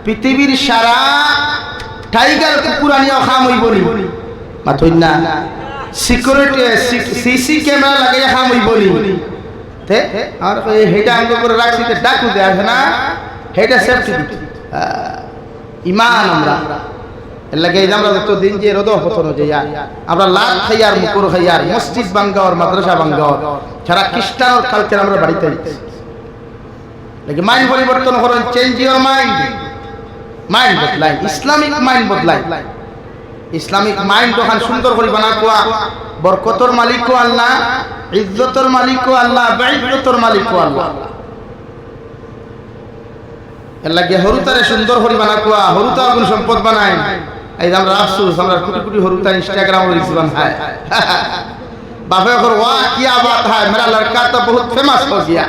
পৃথিবীর সারা টাইগার কুকুর আনিয়া খাম হইবনি মাথই না সিকিউরিটি সিসি ক্যামেরা লাগাইয়া খাম হইবনি তে আর হেটা আঙ্গ করে রাখছি তে ডাকু দে আছে না হেটা সেফটি ইমান আমরা লাগে আমরা যত দিন যে রোদ পতন যাইয়া আমরা লাখ খাইয়ার মুকুর খাইয়ার মসজিদ বাঙ্গাওয়ার মাদ্রাসা বাঙ্গাওয়ার সারা খ্রিস্টান কালচার আমরা বাড়িতে লাগে মাইন্ড পরিবর্তন করুন চেঞ্জ ইওর মাইন্ড মাইন্ড বদলাই ইসলামিক মাইন্ড বদলাই ইসলামিক মাইন্ড তখন সুন্দর করে বানা কোয়া বরকতর মালিকও আল্লাহ ইজ্জতর মালিকও আল্লাহ বেইজ্জতর মালিকও আল্লাহ এর লাগে হরুতারে সুন্দর করে বানা কোয়া হরুতা কোন সম্পদ বানায় এই আমরা আফসোস আমরা কোটি কোটি হরুতা इंस्टाग्राम और रील्स बनाए बाबे और वाह क्या बात है मेरा लड़का तो बहुत फेमस हो गया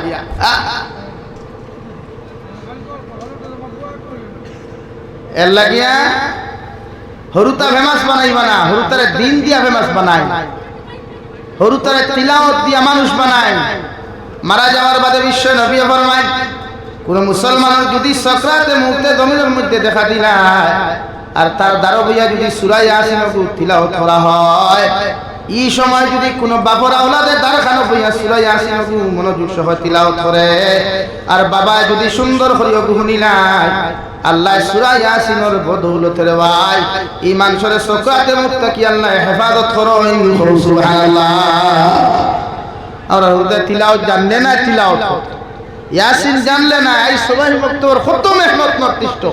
এর লাগিয়া হরুতা ফেমাস বানাইবা না হরুতারে দিন দিয়া ফেমাস বানায় হরুতারে তিলাওয়াত দিয়া মানুষ বানায় মারা যাওয়ার বাদে বিশ্ব নবী ফরমায় কোন মুসলমানের যদি সকরাতে মুহূর্তে জমিনের মধ্যে দেখা দিলা আর তার দ্বারা বইয়া যদি সূরা ইয়াসিন তিলাওয়াত করা হয় এই সময় যদি কোনো বাপর আওলাদের দ্বারখানো বইয়া সূরা ইয়াসিন মনোযোগ সহ তিলাওয়াত করে আর বাবা যদি সুন্দর করে গুহনিলায় আল্লাহ সূরা ইয়াসিনের বদৌলতে রে ভাই ঈমান সরে সকরাতে মুত্তাকি আল্লাহ হেফাজত করেন সুবহানাল্লাহ আর হৃদয় তিলাওয়াত জানলে না তিলাওয়াত ইয়াসিন জানলে না এই সবাই বক্তব্য কত মেহনত নতিষ্ঠ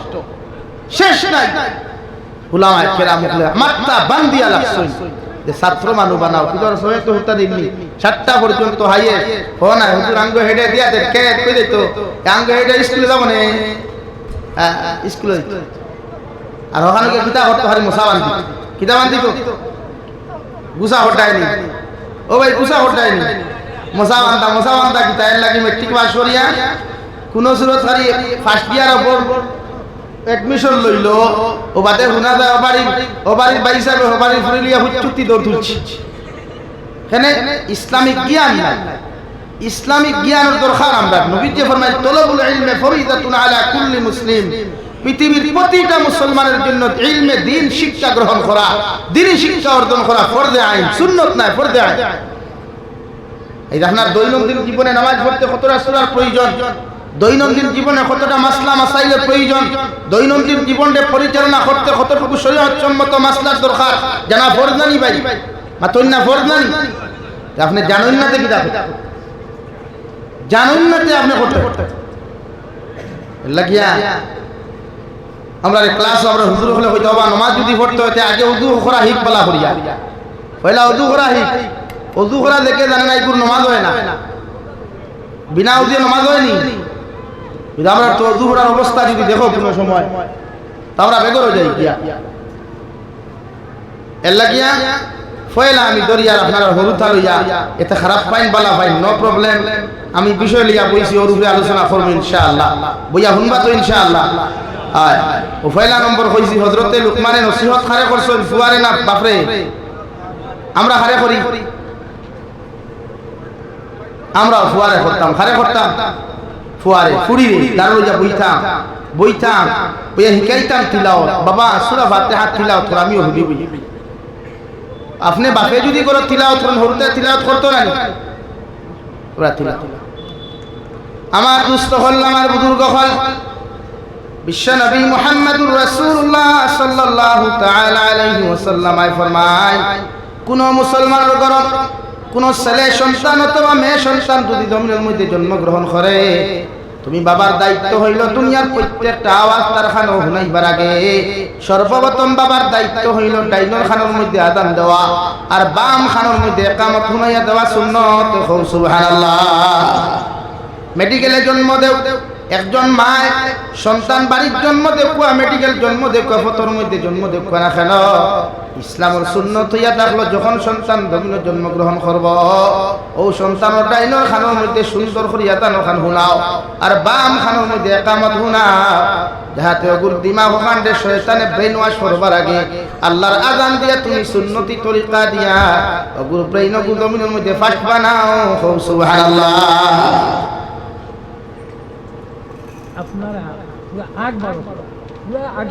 শেষ নাই উলামায়ে কেরাম মাত্তা বান্দিয়া লাগছই যে ছাত্র মানু বানাও কিদর সময় তো হতা দিননি 7টা পর্যন্ত হাইয়ে হো না হুজুর আঙ্গ হেডে দিয়া দে কে কই দিত আঙ্গ হেডে স্কুলে যাব না স্কুলে আর ওখানে কি কিতাব হতে হারি মুসাবান্দি কিতাব আনতি তো গুসা হটায়নি ও ভাই গুসা হটায়নি মুসাবান্দা কিতাব এর লাগি মেট্রিক পাস করিয়া কোন সুরত হারি ফার্স্ট ইয়ার ওপর এডমিশন লইলো ও বাদে হুনা দা ও বাড়ির ভাই সাহেব ও বাড়ির ফুরিলিয়া হুচ্চুতি দৌড় তুলছি এখানে ইসলামিক জ্ঞান নাই ইসলামিক জ্ঞানের দরকার আমরা নবীজি ফরমায় তলবুল ইলমে ফরিদাতুন আলা কুল্লি মুসলিম পৃথিবীর প্রতিটা মুসলমানের জন্য ইলমে দ্বীন শিক্ষা গ্রহণ করা দ্বীনি শিক্ষা অর্জন করা ফরজে আইন সুন্নাত নয় ফরজে আইন এই আপনার দৈনন্দিন জীবনে নামাজ পড়তে কতটা সূরার প্রয়োজন দৈনন্দিন জীবনে কতটা মাসলা মাসাইলের প্রয়োজন দৈনন্দিন জীবনে পরিচালনা করতে কতটুকু শরীয়ত সম্মত মাসলার দরকার জানা ফরজ নানি ভাই মাতন না ফরজ নানি আপনি জানেন না দেখি জানুন না যে আপনি করতে লাগিয়া আমরা ক্লাস আমরা হুজুর হলে হইতে হবে নামাজ যদি পড়তে হইতে আগে উযু করা হিক বলা করিয়া পয়লা উযু করা হিক উযু করা দেখে জানেন এই পুরো নামাজ হয় না বিনা উযুয়ে নামাজ হয়নি যদি আমরা তো উযু করার অবস্থা যদি দেখো কোনো সময় তা আমরা বেগর হয়ে যাই কিয়া এর লাগিয়া পয়লা আমি দরিয়ার আপনারা হরুতা লইয়া এতে খারাপ পাইন বালা পাইন নো প্রবলেম আমি বিষয় লিয়া বইছি ওর উপরে আলোচনা করব ইনশাআল্লাহ বইয়া শুনবা তো ইনশাআল্লাহ আয় ও পয়লা নম্বর কইছি হযরতে লুকমানের নসিহত খারে করছেন ফুয়ারে না বাপরে আমরা খারে করি আমরা ফুয়ারে করতাম খারে করতাম ফুয়ারে ফুড়ি দারুল যা বইতাম বইয়া হিকাইতাম তিলাওয়াত বাবা সূরা ফাতিহা তিলাওয়াত করে আমিও হুদি বই আপনি বাপে যদি করো তিলাওয়াত করেন হরুতে তিলাওয়াত করতো না ওরা তিলাওয়াত আমার দুস্থ হল আমার বুজুর্গ হল বিশ্ব নবী মুহাম্মদুর রাসূলুল্লাহ সাল্লাল্লাহু তাআলা আলাইহি ওয়াসাল্লাম ফরমায় কোন মুসলমানের ঘর কোন ছেলে সন্তান অথবা মেয়ে সন্তান যদি জমিনের মধ্যে জন্মগ্রহণ করে, তুমি বাবার দায়িত্ব হইল দুনিয়ার প্রত্যেকটা আওয়াজ তার খানো শুনাইবার আগে সর্বপ্রথম বাবার দায়িত্ব হইল ডাইনর খানোর মধ্যে আদান দেওয়া আর বাম খানোর মধ্যে একামত শুনাইয়া দেওয়া সুন্নত। সুবহানাল্লাহ। মেডিকেলে জন্ম দেও, একজন মা সন্তান বাড়ির জন্ম দেখুয়া, মেডিকেল জন্ম দেখুয়া, ফতর মধ্যে জন্ম দেখুয়া না কেন, ইসলামের সুন্নত হইয়া থাকলো যখন সন্তান জমিনে জন্মগ্রহণ করব ও সন্তানের ডাইনর খানোর মধ্যে সুন্দর করিয়া তানো খান শুনাও আর বাম খানোর মধ্যে একামত শুনাও, যাহাতে ওগুর দিমাগ ওখানে শয়তানে ব্রেন ওয়াশ করবার আগে আল্লাহর আজান দিয়া তুমি সুন্নতি তরিকা দিয়া ওগুর ব্রেন ওগুর জমিনের মধ্যে ফাঁস বানাও। সুবহানাল্লাহ। আপনারা পুরো আগ বাড়ো, পুরো আগ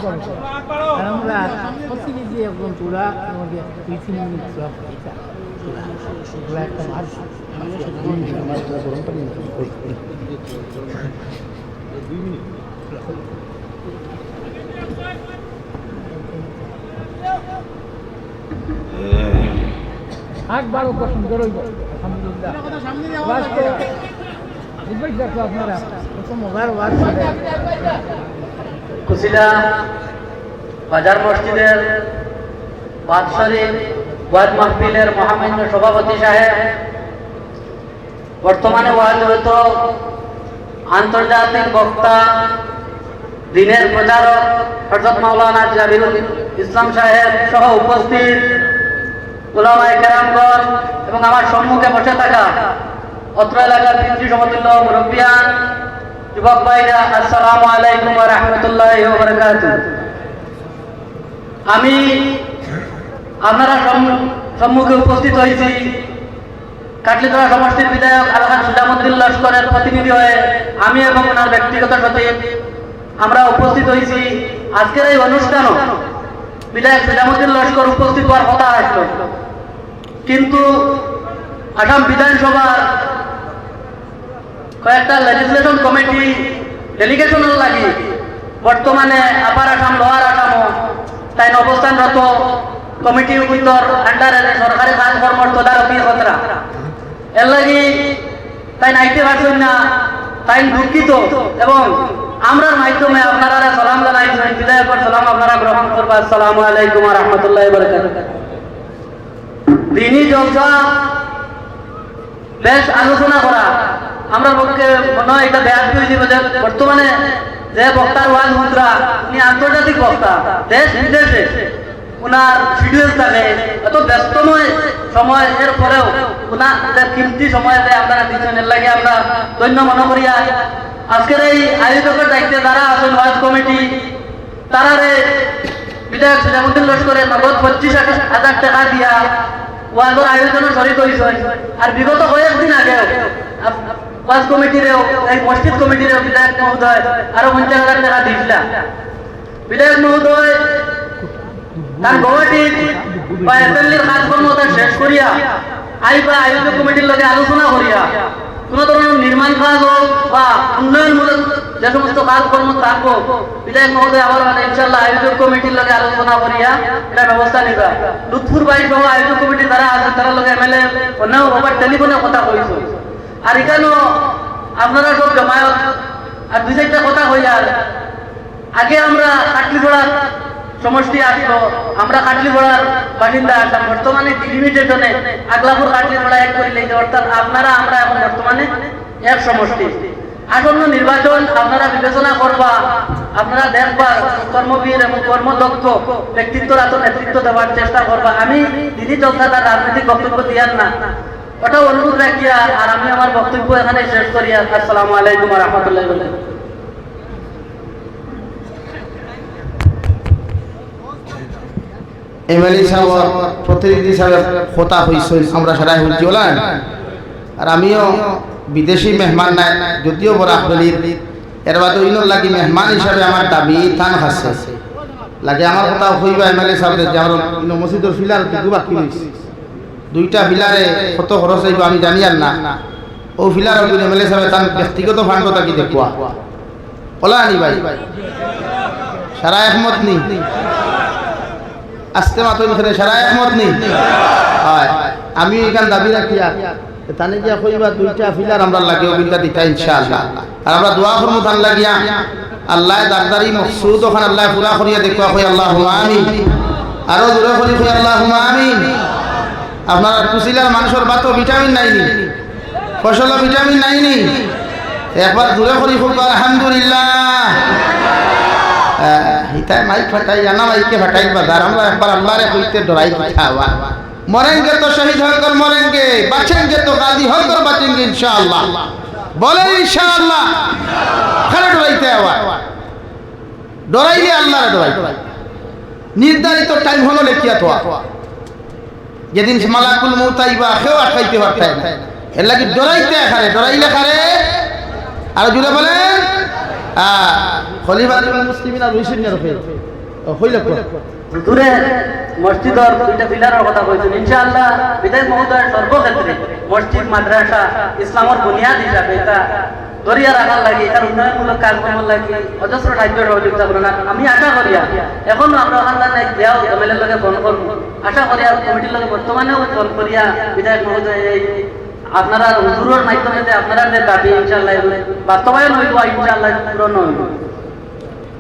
বাড়ো, আর আমরা প্রতিদিন যে একদম পুরা আমাদের 2-3 মিনিট সব এটা পুরো একটা মাস আগ বাড়ো পছন্দ করো। আলহামদুলিল্লাহ আপনারা মজার ওয়াজ কুশিলা বাজার মসজিদের বাদশাহী ওয়াজ মাহফিলের মহামান্য সভাপতি সাহেব, বর্তমানে ওয়াজ হয়তো আন্তর্জাতিক বক্তা, দিনের প্রচারক হযরত মাওলানা জাবিরুল ইসলাম সাহেব সহ উপস্থিত উলামায়ে কেরামগণ এবং আমার সম্মুখে বসে থাকা অত্র এলাকার পিতৃ সমতুল্য মুরব্বিয়ান, যুবক ভাইরা, আসসালামু আলাইকুম ওয়া রাহমাতুল্লাহি ওয়া বারাকাতুহু। আমি আপনারা সম্মুখে উপস্থিত হয়েছি কাটলিতলা সমষ্টির বিধায়ক আলহাজ সুলামউদ্দিন লস্করের প্রতিনিধি হয়ে আমি এবং ওনার ব্যক্তিগত সচিব আমরা উপস্থিত হয়েছি। আজকের এই অনুষ্ঠানও বিধায়ক সুলামউদ্দিন লস্কর উপস্থিত হওয়ার কথা আসলো, কিন্তু আসাম বিধানসভার কয়েকটা লেজিসলেশন কমিটি ডেলিগেশনের লাগি বর্তমানে আপার আসাম লোয়ার আসামও তাই অবস্থানরত কমিটি উত্তর আন্ডারে সরকারি কাজকর্মর তদারকি খতরা এর লাগি তাই নাইতে পারছেন না, তাই দুঃখিত এবং আমরার মাধ্যমে আপনারা সালাম জানাইছেন, বিধায়কের সালাম আপনারা গ্রহণ করবা। আসসালামু আলাইকুম ওয়া রাহমাতুল্লাহি ওয়া বারাকাতুহু। দিনী জলসা বেশ আলোচনা করা আমরা পক্ষে মনে হয় এটা ব্যাস হয়ে যাবে যে বর্তমানে যে বক্তার ওয়াজ মুদ্রা উনি আন্তর্জাতিক বক্তা, দেশ বিদেশে উনার শিডিউল থাকে, এত ব্যস্তময় সময় এর পরেও উনার কিমতি সময়তে আপনারা দিচ্ছেন, এর লাগে আমরা ধন্য মনে করি। আজকের এই আয়োজকের দায়িত্বে যারা আছেন ওয়াজ কমিটি, তারারে বিধায়ক সুলামউদ্দিন লস্করের নগদ 25,000 টাকা দিয়া ওয়াজের আয়োজনে শরীক হয়েছে। আর বিগত কয়েকদিন আগেও ওয়াজ কমিটিরেও এই মসজিদ কমিটিরেও বিধায়ক মহোদয় আরো 50,000 টাকা দিয়েছিলেন। বিধায়ক মহোদয় তার গৌহাটির বা এসএলএর কাজকর্ম শেষ করিয়া আইবা আয়োজক কমিটির লগে আলোচনা করিয়া কোন ধরনের নির্মাণ কাজ হোক বা উন্নয়নমূলক যে সমস্ত কাজকর্ম থাকবো, বিধায়ক মহোদয় আবার ইনশাল্লাহ আয়োজক কমিটির লগে আলোচনা করিয়া এটা ব্যবস্থা নিবা। লুৎফুর ভাই সহ আয়োজক কমিটি যারা আছে তারা লগে এমএলএ অন্য ওভার টেলিফোনে কথা কইছো। আর এখানেও আপনারা সব জমায়েত আর 2-4টা কথা হইয়ার আগে আমরা কাটলিগড়ার সমষ্টি আসলো, আমরা কাটলিগড়ার বাসিন্দা আসলাম, বর্তমানে ডিলিমিটেশনে আগলাপুর কাটলিগড়া এক করিলে, অর্থাৎ আপনারা আমরা এখন বর্তমানে এক সমষ্টি। আসন্ন নির্বাচন আপনারা বিবেচনা করবা, আপনারা দেখবা কর্মবীর এবং কর্মদক্ষ ব্যক্তিত্বর এত নেতৃত্ব দেওয়ার চেষ্টা করবা। আমি দিদি চলতা তার রাজনৈতিক বক্তব্য দিয়ার না, ওটা অনুরোধ রাখিয়া আর আমি আমার বক্তব্য এখানে শেষ করিয়া। আসসালামু আলাইকুম ওয়া রাহমাতুল্লাহি ওয়া বারাকাতুহু। এমএলএ সাহেব প্রতিনিধি সাহেব কথা হইছে, আমরা সারাই হইছি বলেন। আর আমিও বিদেশি মেহমান নাই, যদিও বড় আফদলির এর বাদে ইনোর লাগি মেহমান হিসাবে আমার দাবি থান আছে লাগে। আমার কথা হইবা এমএলএ সাহেব যে আমার ইনো মসজিদের ফিলার দুটো বাকি হইছে, 2টা ফিলারে কত খরচ হইব আমি জানি আর না। ও ফিলার এমএলএ সাহেব তার ব্যক্তিগত ফান্ড থাকি দেখুয়া ওলা আনি ভাই সারা একমত নি। আস্তে মাতন করে সারা একমত নেই হয় আমি এখান দাবি রাখি তানে গিয়া কইবা দুইটা ফিলার আমরা লাগে ওবিলটা দিতা ইনশাআল্লাহ আর আমরা দোয়া করব তান লাগিয়া আল্লাহ দারদারি মকসুদ ওখানে আল্লাহ পুরা করিয়া দেখবা কই আল্লাহুম্মা আমিন আরো জোরে করি কই আল্লাহুম্মা আমিন আপনার কুশিলার মানুষের বাতো ভিটামিন নাইনি ফসল ভিটামিন নাইনি একবার জোরে করি কই আলহামদুলিল্লাহ হিতায় মাইক ফাটাই জানা মাইকে ফাটাই বাজার আমরা একবার আল্লাহরে কইতে ডরাই খাওয়া মরেंगे तो शहीद होकर मरेंगे बचेंगे तो गाजी होकर बचेंगे इंशाअल्लाह बोले इंशाअल्लाह खरे डराइते आवा डराइले अल्लाह रे डराई निर्धारित टाइम হলো লেখিয়া তো যেদিন মালাকুল মউত আইবা কেউ আটকাইতে পারতে না এর লাগি ডরাইতে খারে ডরাইলে খারে আর জুড়ে বলেন খলিফাতুল মুসলিমিনা রইছেন না রফে হইল দূরে মসজিদের দুইটা পিলারের কথা কইছেন ইনশাআল্লাহ বিদায় মহোদয় সর্বক্ষেত্রে মসজিদ মাদ্রাসা ইসলামের বুনিয়াদ হিসাবে এটা দরিয়া রাখার লাগে এটার উন্নয়নমূলক কাজকর্মের লাগে অজস্র সাহায্য সহযোগিতা করেন আমি আশা করি এখন আমরা ওখানকার নাই দেওয়া এমএলএর লগে ফোন করবো আশা করি আর কমিটির লগে বর্তমানেও ফোন করিয়া বিধায়ক মহোদয় এই আপনারা হুজুরের মাধ্যমে যে আপনারা যে দাবি ইনশাআল্লাহ বাস্তবায়ন হইব ইনশাআল্লাহ পূরণ হইব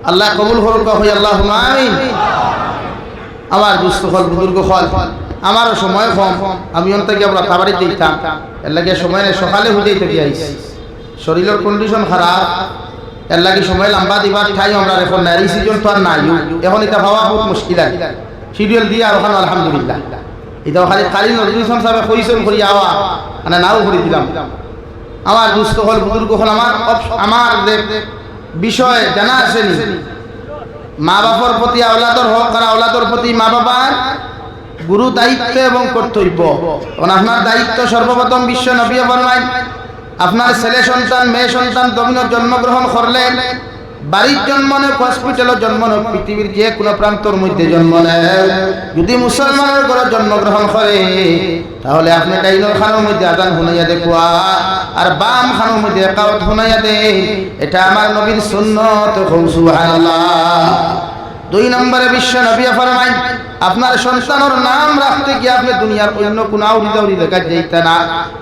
আল্লাহ কবুল করুক কই আল্লাহুম্মা আমিন আমার দুস্থ হল বুজুর্গ হল আমারও সময় কম আমি অন্তকে আমরা তাবাড়ি দিতাম এর লাগে সময় নেই সকালে হুদেই থেকে আইছি শরীরের কন্ডিশন খারাপ এর লাগে সময় লম্বা দিবার ঠাই আমরা এখন নাই এই সিজন তো আর নাই এখন এটা ভাবা বহুত মুশকিল আছে শিডিউল দিয়ে আর ওখানে আলহামদুলিল্লাহ এটা খালি কালি নজরুল ইসলাম সাহেব কইছেন করি আওয়া মানে নাও করে দিলাম আমার দুস্থ হল বুজুর্গ হল আমার বিষয় জানা আসেনি মা বাবার প্রতি আওলাদর হক আর আওলাদর প্রতি মা বাবার গুরু দায়িত্ব এবং কর্তব্য কারণ আপনার দায়িত্ব সর্বপ্রথম বিশ্ব নবী ফরমায় আপনার ছেলে সন্তান মেয়ে সন্তান দমিন জন্মগ্রহণ করলেন বাড়ির জন্ম নেক হসপিটালে জন্ম নেক পৃথিবীর যে কোনো প্রান্তর মধ্যে জন্ম নেক যদি মুসলমানের ঘরে জন্মগ্রহণ করে তাহলে আপনি ডাইনোর খানোর মধ্যে আজান শুনাইয়া দেখুয়া আর বাম খানোর মধ্যে একাওয়াত শুনাইয়া দে এটা আমার নবীর সুন্নত সুবহানাল্লাহ দুই নম্বরে বিশ্ব নবী ফরমায় আপনার সন্তানের নাম রাখতে গিয়ে আপনি দুনিয়ার অন্য কোন আউরি দেখা যাইতে না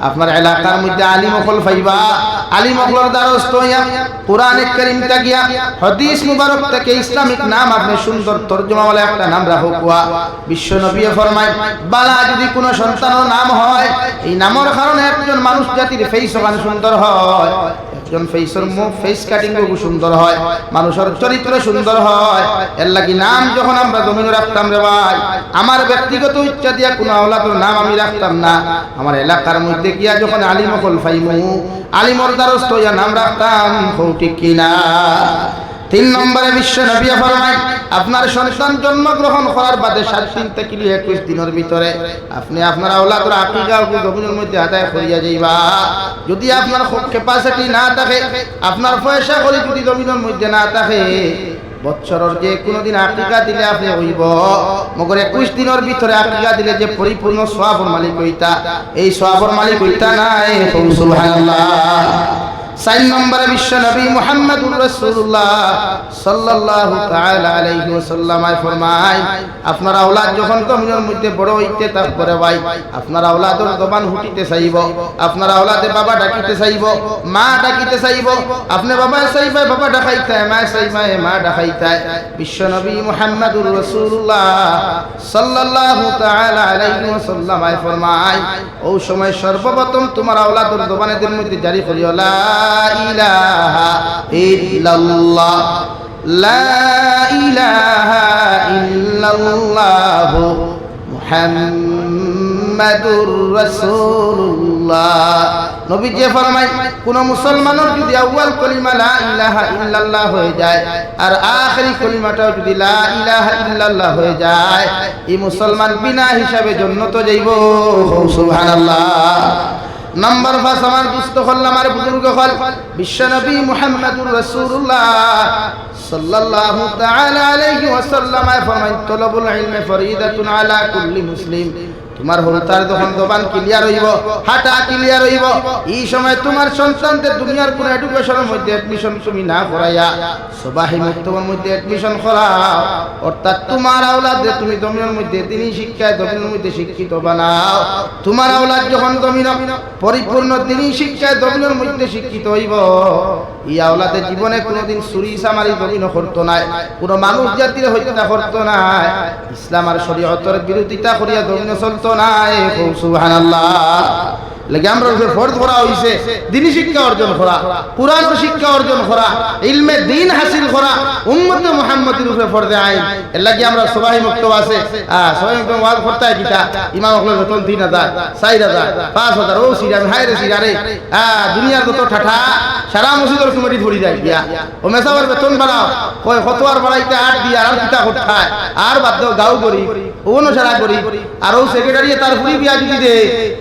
আপনার এলাকার মধ্যে আলিম হল ফাইবা আলিম হলর দ্বারস্থ হইয়া কোরআনে কারীম গিয়া হাদিস মুবারক থেকে ইসলামিক নাম আপনি সুন্দর তরজমাওয়ালা একটা নাম রাখুয়া বিশ্ব নবী ফরমায় বালা যদি কোনো সন্তানের নাম হয় এই নামের কারণে একজন মানুষ জাতির ফেস ওখানে সুন্দর হয় একজন ফেসের মুখ ফেস কাটিং খুব সুন্দর হয় মানুষের চরিত্র সুন্দর হয় এর লাগি নাম যখন আমরা জমিনে রাখতাম রে ভাই আমার ব্যক্তিগত ইচ্ছা দিয়া কোনো আওলাদের নাম আমি রাখতাম না আমার এলাকার মধ্যে গিয়া যখন আলিম হল ফাইমু আলিমর দ্বারস্থ হইয়া নাম রাখতাম ঠিক কিনা তিন নম্বরে বিশ্ব নবী ফরমায় আপনার সন্তান জন্মগ্রহণ করার বাদে 7 দিন থেকে 21 দিনের ভিতরে আপনি আপনার আওলাদের আকীকা ও জমিনের মধ্যে আদায় করিয়া যাইবা যদি আপনার ক্যাপাসিটি না থাকে আপনার পয়সা করি যদি জমিনের মধ্যে না থাকে বছরের যে কোনো দিন আকীকা দিলে আপনি হইব মগর 21 দিনের ভিতরে আকীকা দিলে যে পরিপূর্ণ সওয়াবের মালিক হইতা এই সওয়াবের মালিক হইতা নাই সুবহানাল্লাহ 4 নম্বরে বিশ্ব নবী মুহাম্মদুর রাসূলুল্লাহ সাল্লাল্লাহু তাআলা আলাইহি ওয়াসাল্লাম ফরমায় আপনার আওলাদ যখন জমিনের মধ্যে বড় হইতে তারপরে ভাই আপনার আওলাদের জবান হুটিতে চাইব আপনার আওলাদে বাবা ডাকিতে চাইব মা ডাকিতে চাইব আপনি বাবা চাইবে বাবা ডাকাইতে মা চাইবে মা ডাকাইতে বিশ্ব নবী মুহাম্মদুর রাসূলুল্লাহ সাল্লাল্লাহু তাআলা আলাইহি ওয়াসাল্লাম ফরমায় ওই সময় সর্বপ্রথম তোমার আওলাদের জবানের মধ্যে জারি করিও লা ইলাহা ইল্লাল্লাহ লা ইলাহা ইল্লাল্লাহ মুহাম্মাদুর রাসূলুল্লাহ নবী যে ফরমায় কোন মুসলমানের যদি আউয়াল কলিমা লা ইলাহা ইল্লাল্লাহ হয়ে যায় আর আখেরি কলিমাটাও যদি লা ইলাহা ইল্লাল্লাহ হয়ে যায় এই মুসলমান বিনা হিসাবে জান্নাতে যাইব সুবহানাল্লাহ नंबर 5 আমার দুস্থ হল আমার বুজুর্গ হল বিশ্বনবী মুহাম্মদুর রাসূলুল্লাহ সাল্লাল্লাহু তাআলা আলাইহি ওয়াসাল্লাম ফরমান তলবুল ইলমি ফরিদাতুন আলা কুল্লি মুসলিম তোমার হরুতার যখন জবান ক্লিয়ার হইব, হাঁটা ক্লিয়ার হইব, এই সময় তোমার সন্তানদের দুনিয়ার কোন এডুকেশনের মধ্যে অ্যাডমিশন তুমি না করাইয়া সবাহি মুক্তবের মধ্যে অ্যাডমিশন করাও। অর্থাৎ তোমার আওলাদে তুমি জমিনের মধ্যে দিনী শিক্ষায় জমিনের মধ্যে শিক্ষিত বানাও। তোমার আওলাদ যখন জমিন পরিপূর্ণ দিনী শিক্ষায় জমিনের মধ্যে শিক্ষিত হইব, এই আওলাদের জীবনে কোনোদিন চুরি চামারি জমিন করতো নাই, কোনো মানুষ জাতির হত্যা করতো নাই, ইসলাম আর শরীয়তের বিরোধিতা করিয়া জমিন চলতো নাই। সুবহানাল্লাহ। লাগে আমরা ফরজ করা হইছে দিনী শিক্ষা অর্জন করা, কুরআন শিক্ষা অর্জন করা, ইলমে দ্বীন হাসিল করা, উম্মতে মুহাম্মাদের উপরে ফরজে আইন। এর লাগি আমরা সবাই মুক্ত আছে, সবাই মুক্ত ওয়াজ করতে হয় কিটা ইমাম হলো বেতন 3000 4000 5000 ও সিরা হায়রে সিরা রে দুনিয়ার যত ঠাঠা সারা মসজিদের কমিটি ধরি যায় দিয়া ও মেসাবার বেতন বাড়াও কয় কতবার বাড়াইতে 8 দিয়া আর কিটা করতে আর বাদ দাও গাও গরিব ওনো সারা গরিব আর ও সেক্রেটারি তার পুরি বিয়া যদি দে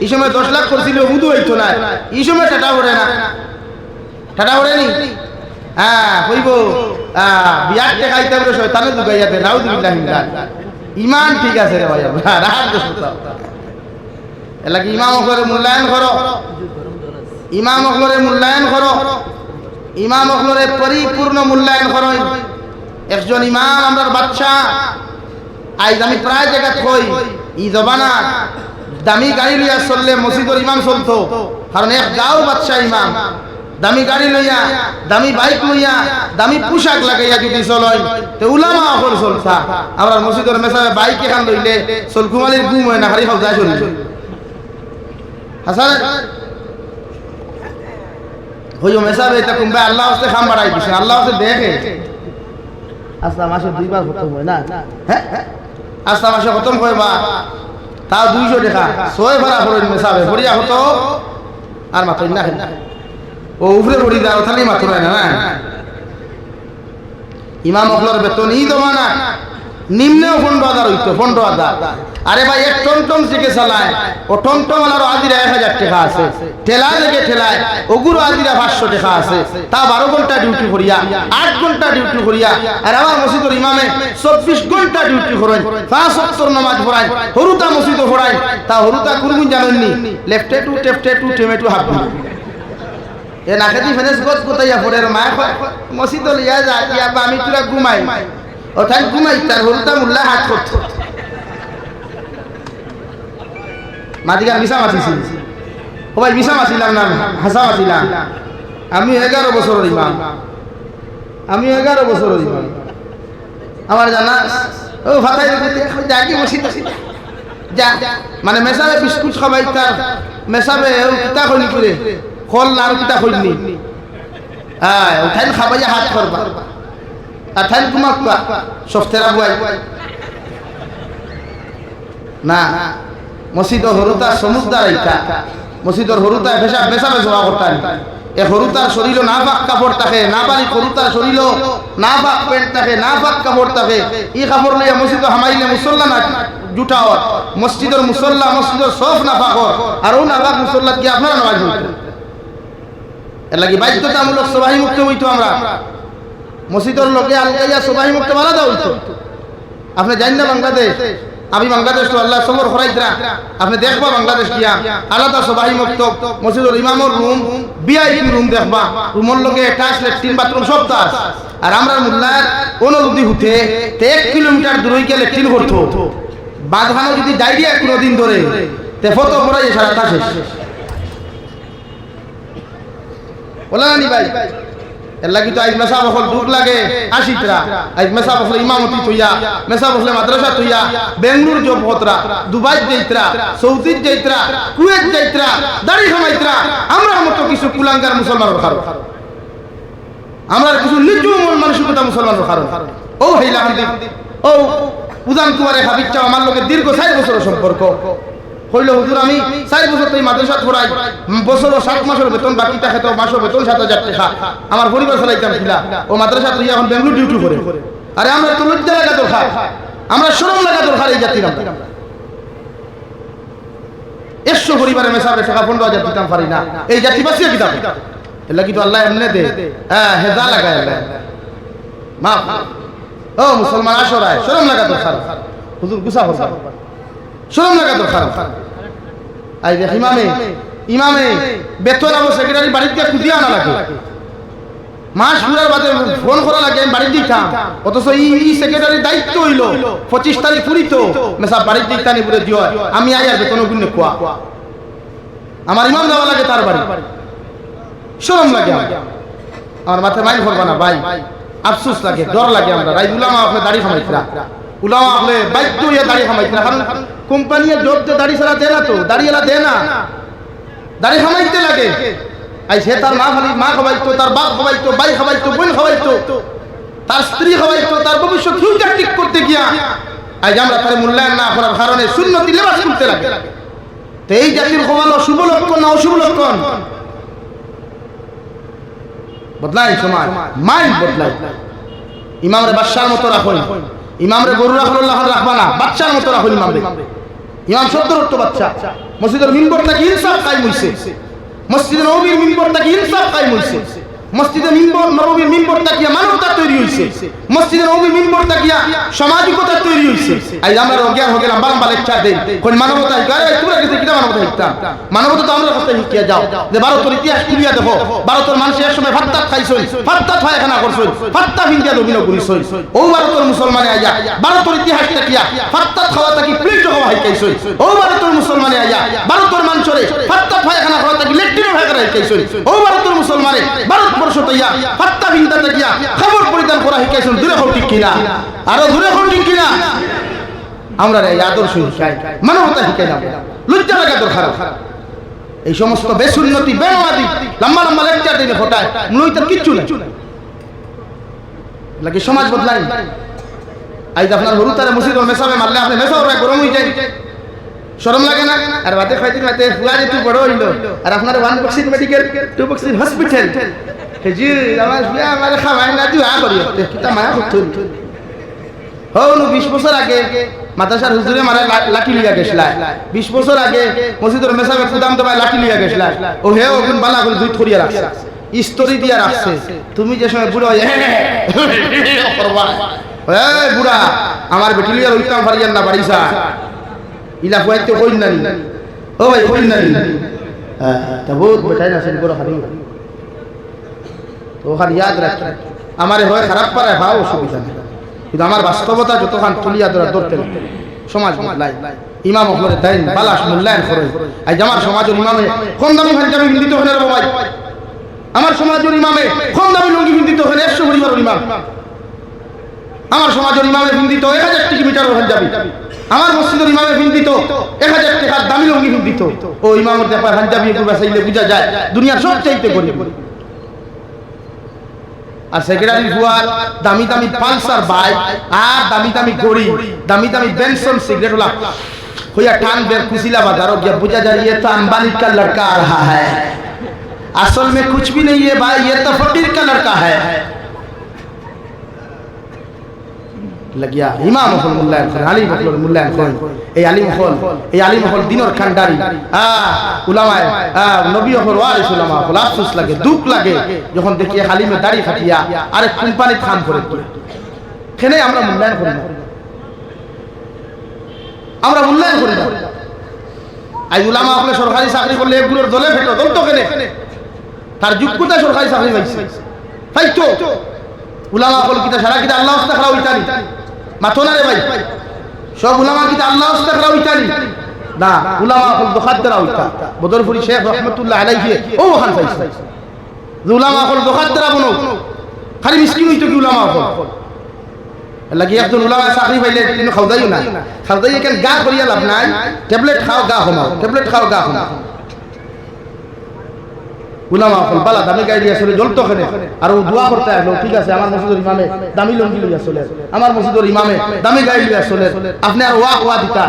এই সময় 10 লাখ করছিল বুধু হইতো না, এই সময় টাটা ওড়ে না, টাটা ওড়েনি। হইব বিয়ার টাকা আইতে বলে শয়তানে দুগাইয়া দে নাউযুবিল্লাহি মিন যালিক। ঈমান ঠিক আছে রে ভাই, আমরা রাত দশটা এলাকি ইমাম করে মূল্যায়ন করো, ইমাম অকলরে মূল্যায়ন করো, ইমাম অকলরে পরিপূর্ণ মূল্যায়ন করো। একজন ইমাম আমরার বাদশা আইজ আমি প্রায় জায়গা কই ই জবানা দামি গাড়ি লইয়া চললে মসজিদের ইমাম চলতো, কারণ এক গাঁও বাদশা ইমাম দামি গাড়ি লইয়া দামি বাইক লইয়া দামি পোশাক লাগাইয়া যদি চলয় তো উলামা অকল চলতা। আমরা মসজিদের মেসাবে বাইক এখান লইলে চলকুমালির গুম হয় না, হারি খাও যায় চলি হাসান হইও মেসাবে এটা কুম্বে আল্লাহ হস্তে খাম বাড়াই দিছে, আল্লাহ হস্তে দেখে আস্তা মাসে 2 বার খতম হয় না, হ্যাঁ আস্তা মাসে খতম হয় বা তাও 200 টাকা 6 ভাড়া করেন মেসাবে ভরিয়া হতো আর মাত্র না ও উপরে ভরি দাও তাহলেই মাত্র না না। ইমাম অকলর বেতন ই জমানা নিম্নেও 15,000 হইতো 15,000। আরে ভাই এক টমটম থেকে চালায় ও টমটমওয়ালারও আজিরা 1000 টাকা আছে, ঠেলা থেকে ঠেলায় ওগুলো আজিরা 500 টাকা আছে, তা 12 ঘন্টা ডিউটি করিয়া 8 ঘন্টা ডিউটি করিয়া আর আমার মসজিদের ইমামে 24 ঘন্টা ডিউটি করেন, 5 ওয়াক্ত নামাজ পড়ায়, হরুতা মসজিদে পড়ায়, তা হরুতা কোনদিন জানেননি লেফটে টু টেফটে টু টেমেটু হাফ এ নাকেদি ফেনেস গত কোথায় পড়ের মা মসজিদ লিয়া যায় ইয়া বা আমি তোরা ঘুমাই ওখানে ঘুমাই তার হরুতা মুল্লা হাত করতো মাদিকা মিশা মাছিছিল ও ভাই মিশা মাছিলাম না হাসা মাছিলাম। আমি 11 বছরের ইমাম, আমি 11 বছরের ইমাম। আমার জানা ও ভাতাই যাকি মসজিদ যা মানে মেসাবে বিস্কুট খাবাই তার মেসাবে ও কিতা কইনি করে খোল না আর কিতা কইনি ওখানে খাবাইয়া হাত করবা আর ঠাইন কুমাক সফতেরা বুয়াই না মসজিদ হরুতা সমুদ্র আইতা মসজিদর হরুতা মেসাবে জমা করতেন। এ হরুতার শরীর না পাক কাপড় থাকে না পারি হরুতার শরীর না পাক প্যান্ট থাকে না পাক কাপড় থাকে ই কাপড় লইয়া মসজিদ হামাইলে মুসল্লা না জুটাও মসজিদের মুসল্লা মসজিদের সব না পাক আর ও না পাক মুসল্লা কি আপনারা নামাজ পড়তেন। এর লাগি বাধ্যতামূলক সবাই মুক্ত হইতো, আমরা মসজিদের লোকে আলগাইয়া সবাই মুক্ত বানা দাও হইতো। আপনি জানেন না বাংলাদেশ, আমি বাংলাদেশ তো আল্লাহ সবর খরাইতরা আপনি দেখবা বাংলাদেশ কিয়া আলাদা সবাই মুক্ত মসজিদের ইমামর রুম ভিআইপি রুম দেখবা, রুমের লগে অ্যাটাচ ল্যাট্রিন বাথরুম সব আছে। আর আমরা মুল্লার অনুরুদি হতে 1 কিলোমিটার দূরে গিয়ে ল্যাট্রিন করতো, বাঁধখানো যদি ডায়রিয়া কোনো দিন ধরে তে ফটো পড়াই সারাটা শেষ বলা নি ভাই। এর লাগি তো আজ মেসা বখল দুঃখ লাগে আশিতরা আজ মেসা বখল ইমামতি তুইয়া মেসা বখল মাদ্রাসা তুইয়া বেঙ্গলুর জব হতরা দুবাই যাইতরা সৌদি যাইতরা কুয়েত যাইতরা দাড়ি খামাইতরা আমরা মতো কিছু কুলাঙ্গার মুসলমানের কারণ আমরা কিছু নিচু মানসিকতা মুসলমানের কারণ ও হাইলা হান্দি ও উদান কুমারে হাবিবচা আমার লোকে দীর্ঘ 4 বছরের সম্পর্ক হইল হুজুর আমি 4 বছর তো মাদ্রাসা পড়াই বছর 7 মাসের বেতন বাকি থাকে তো মাসের বেতন 7,000 টাকা আমার পরিবার চালাইতাম খিলা ও মাদ্রাসা তুই এখন বেঙ্গলুর ডিউটি করে। আরে আমরা তো লজ্জা লাগা দরকার, আমরা শরম লাগা দরকার এই জাতির আমরা 100 পরিবারে মেসাবে টাকা 15,000 দিতাম পারি না এই জাতি বাঁচিয়ে কিতাব এর লাগি তো আল্লাহ এমনে দে হেজা লাগায় আল্লাহ মাফ ও মুসলমান আসরায় শরম লাগা দরকার হুজুর গুসা হবা শরম লাগা দরকার আই দেখ ইমামে বেতন আবো সেক্রেটারি বাড়িতে খুঁজিয়া আনা লাগে মাস পুরার বাদে ফোন করা লাগে আমি বাড়ির দিতাম অথচ ই সেক্রেটারির দায়িত্ব হইল 25 তারিখ পুরি তো মেসা বাড়ির দিকতানি পুরে দিও আমি আই আর বেতন গুণে কোয়া আমার ইমাম যাওয়া লাগে তার বাড়ি শরম লাগে আমার মাথায় মাইল করবা না ভাই আফসোস লাগে ডর লাগে আমরা রাই উলামা আপনি দাড়ি খামাইতরা উলামা আপনি বাধ্য হইয়া দাড়ি খামাইতরা কারণ কোম্পানির জব তো দাড়ি ছাড়া দেয় না তো দাড়ি এলা দেয় না দাড়ি খামাইতে লাগে আই সে তার মা খাওয়াইতো তার বাপ খাওয়াইতো ভাই খাওয়াইতো বোন খাওয়াইতো তার স্ত্রী খাওয়াইতো তার ভবিষ্যৎ ফিউচার ঠিক করতে গিয়া আজ আমরা তার মূল্যায়ন না করার কারণে সুন্নতি লেবাস করতে লাগে তো এই জাতির খাওয়ানো শুভ লক্ষণ না অশুভ লক্ষণ বদলাই সমাজ মাইন্ড বদলাই ইমামরে বাদশার মতো রাখুন ইমামরে গরু রাখবা না বাচ্চার মতো রাখুন ইমাম 70 বাচ্চা মসজিদের মিম্বর থেকে ইনসাফ কায়েম হইছে মসজিদে নববীর মিম্বর থেকে ইনসাফ কায়েম হইছে মসজিদে নববীর মিম্বর থেকে মানবতা তৈরি হইছে মসজিদে নববীর মিম্বর থেকে সামাজিকতা তৈরি হইছে আজ আমরা অজ্ঞান হয়ে গেলাম বারবার লেকচার দেই কোন মানবতা গায় তোমরা কাছে কিটা মানবতা শিখতাম মানবতা তো আমরা কাছে শিখিয়া যাও যে ভারতের ইতিহাস খুলিয়া দেখো ভারতের মানুষ এক সময় ফাত্তাত খাইছই ফাত্তাত পায়খানা করছই ফাত্তা ভিন্দিয়া দবিনো করিছই ও ভারতের মুসলমানে আইয়া ভারতের ইতিহাসটা কিয়া ফাত্তাত খাওয়া থাকি প্লেট খাওয়া হইছই ও ভারতের মুসলমানে আইয়া ভারতের মানুষরে ফাত্তাত পায়খানা খাওয়া থাকি লেট্রিন পায়খানা হইছই ও ভারতের মুসলমানে ভারতবর্ষ তৈয়া ফাত্তা ভিন্দাতে গিয়া খবর পরিধান করা হইছই দূরে হও ঠিক কিনা আরো দূরে হও ঠিক কিনা আমরা এই আদর্শ শিখাই মানবতা শিখাই না লজ্জা লাগা দরকার এই সমস্ত বেসুন্নতি বেমাদি লম্বা লম্বা লেকচার দিনে ফটায় মূলত কিচ্ছু নাই লাগে সমাজ বদলাই আইজ আপনার হরু তারে মসজিদ ও মেসাবে মারলে আপনি মেসাও রায় গরম হয়ে যায় শরম লাগে না আর বাতে খাইতে খাইতে ফুলা যেটু বড় হইল আর আপনার one boxing medical two boxing hospital হেজির আমার বিয়া আমার খাওয়াই না তুই আ করিও কিতা মায়া করতে হলো 20 বছর আগে মাদ্রাসার হুজুরে মারা লাঠি লিয়া গেছলা 20 বছর আগে মসজিদের মেসাবে কুদাম দবাই লাঠি লিয়া গেছলা ও হে ওগুন বালা করে দুই থরিয়া রাখছে স্তরি দিয়া রাখছে তুমি যে সময় বুড়ো হয়ে করবা এই বুড়া আমার বেটি লিয়া হইতাম পারিয়ান না বাড়িসা ইলা হইতে কই না ও ভাই কই না তা বহুত বেটাই না সেন করে খালি তো খালি ইয়াদ রাখ আমারে হয় খারাপ পারে ভাও অসুবিধা নেই কিন্তু আমার বাস্তবতা যতক্ষণ তুলিয়া ধরতে সমাজ বদলাই ইমাম হলে দেন বালাস মূল্যায়ন করে আজ আমার সমাজের ইমামে কোন দামি পাঞ্জাবি বিন্দিত হলে রে ভাই আমার সমাজের ইমামে কোন দামি লুঙ্গি বিন্দিত হলে 100 পরিবারের ইমাম আমার সমাজের ইমামে বিন্দিত 1000 মিটারের পাঞ্জাবি আমার মসজিদের ইমামে বিন্দিত 1000 টাকার দামি লুঙ্গি বিন্দিত ও ইমামের দেখা পাঞ্জাবি একটু বেসাইলে বুঝা যায় দুনিয়ার সবচাইতে গরিব আর সেক্রেটারি ফুয়ার দামি দামি পালসার বাইক আর দামি দামি গড়ি দামি দামি বেনসন সিগারেট वाला होया टांग बेर कुशीला बाजारों गया बुझा जा ये तो अंबानी का लड़का आ रहा है असल में कुछ भी नहीं है भाई ये तो फकीर का लड़का है लग गया इमाम मुहल मुल्लान खान अली मुहल मुल्लान खान ये अली मुहल दिन और खंडारी उलमा नबी और वारिस उलमा को अफसोस लगे दुख लगे যখন দেখি খালি में দাড়ি খাটিয়া আরে কোম্পানি খাম করে দিই কেন আমরা মূল্যায়ন করি না আমরা মূল্যায়ন করি না আই উলামা আপনি সরকারি চাকরি করলে এগুলোর দলে ফেটো দল তো কেনে তার যোগ্যতা সরকারি চাকরি পাইছে পাইতো উলামা কল কিতা সারা কিতা আল্লাহ তাআলা হইতানি মাথো না রে ভাই সব উলামা কিতা আল্লাহ তাআলা হইতানি না উলামা কল দখাদ্দার হইতা বদরপুরি শেখ রহমাতুল্লাহ আলাইহি ও ওখান পাইছে উলামা কল দখাদ্দার বনো খালি মিসকিন হইতো কি উলামা কল লাগি একজন উলামা চাকরি পাইলে কিন্তু খাওদাইও না খাওদাই কেন গা করিয়া লাভ নাই ট্যাবলেট খাও গা কমাও ট্যাবলেট খাও গা কমাও উলামা কল বালা দামি গাড়ি আসলে জ্বলতো কেনে আর ও দোয়া করতে আসলো ঠিক আছে আমার মসজিদের ইমামে দামি লঙ্গি লইয়া চলে আমার মসজিদের ইমামে দামি গাড়ি লইয়া চলে আপনি আর ওয়া দিতা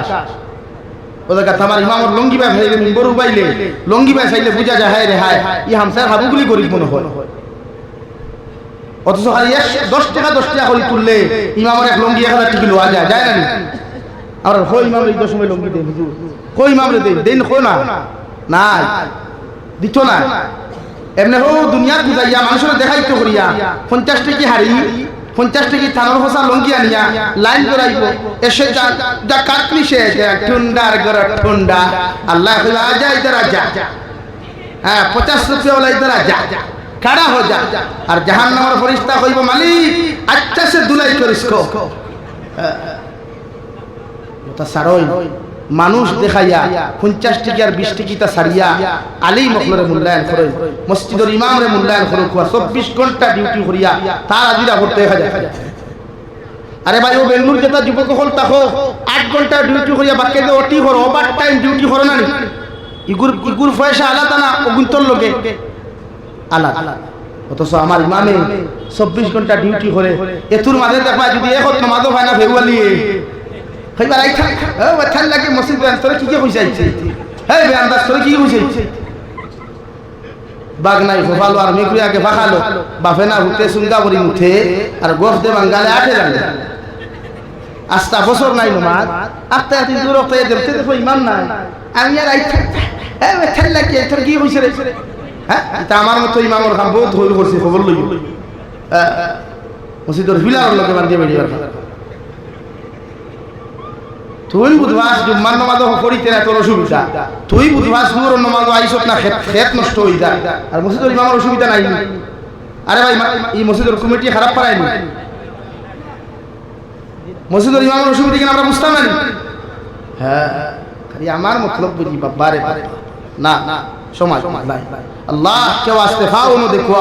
ওদের কাছে আমার ইমামর লঙ্গি বাই ভাইলে মিম্বর উবাইলে লঙ্গি বাই চাইলে বুঝা যায় হায় রে হায় ই হামসার হাবুগুলি গরিব মনে হয় অথচ খালি 10 টাকা করে তুললে ইমামের এক লঙ্গি 1000 টাকা লওয়া যায় যায় না আর হই ইমামের এই সময় লঙ্গি দেন হুজুর কই ইমামরে দেন কো না না দিত না এমনি হো দুনিয়া বুঝাইয়া মানুষের দেখাইতো করিয়া 50 টাকা হারি 50 টাকা থানার হোসা লঙ্গি আনিয়া লাইন করাইব এসে যা কাটলি সে ঠুন্ডার গর ঠুন্ডা আল্লাহ কইবা আজা ইধর আজা হ্যাঁ 50 রুপিয়া ওলা ইধর আজা खड़ा हो जा और जहन्नमेर फरिश्ता कइबो मालिक अच्छा से दुलाई कर इसको ওটা সারই মানুষ দেখাইয়া 50 টাকা আর 20 টাকা সারিয়া আলী মখলরে মূল্যায়ন করে মসজিদের ইমামরে মূল্যায়ন করে 24 ঘন্টা ডিউটি করিয়া তার আজিরা করতে দেখা যায় আরে ভাই ও বেঙ্গলুরু যেটা যুবক হল তাকো 8 ঘন্টা ডিউটি করিয়া বাকি যে ওটি করো ওভার টাইম ডিউটি করো না ইগুর পয়সা আলাদা না ওগুন্তর লগে আলাদা অথচ আমার ইমামে 24 ঘন্টা ডিউটি করে এতুর মাঝে দেখা যদি একত নামাজও হয় না ফেরুয়ালিয়ে কইবার আইছা ও বাচ্চার লাগে মসজিদ তোরে কি কইছাইছে হে বে আন্দাজ তোরে কি কইছাইছে বাগনাই ফফালো আর মেকুরি আগে ফাখালো বাফে না হুতে সুন্দা বরি উঠে আর গোফ দে বাঙ্গালে আঠে লাগে আস্তা বছর নাই নমাজ আস্তা এত দূর হতে দেখতে তো ইমাম নাই আমি আর আইছা হে বাচ্চার লাগে তোরে কি কইছে রে হ্যাঁ এটা আমার মতো ইমামের কাম বহুত হইল করছে খবর লই মসজিদের বিলার লগে বান্ধি বেরিবার তুই বুধবাস জুম্মার নামাজ করিতে না তোর অসুবিধা তুই বুধবাস সুর নামাজ আইছত না খেত নষ্ট হই যায় আর মসজিদের ইমামের অসুবিধা নাই আরে ভাই এই মসজিদের কমিটি খারাপ পারায়নি মসজিদের ইমামের অসুবিধা কিনা আমরা বুঝতাম না হ্যাঁ খালি আমার মতলব বুঝি বাবারে না না সমাজ আল্লাহ কে ওয়াস্তে ফাও নো দেখো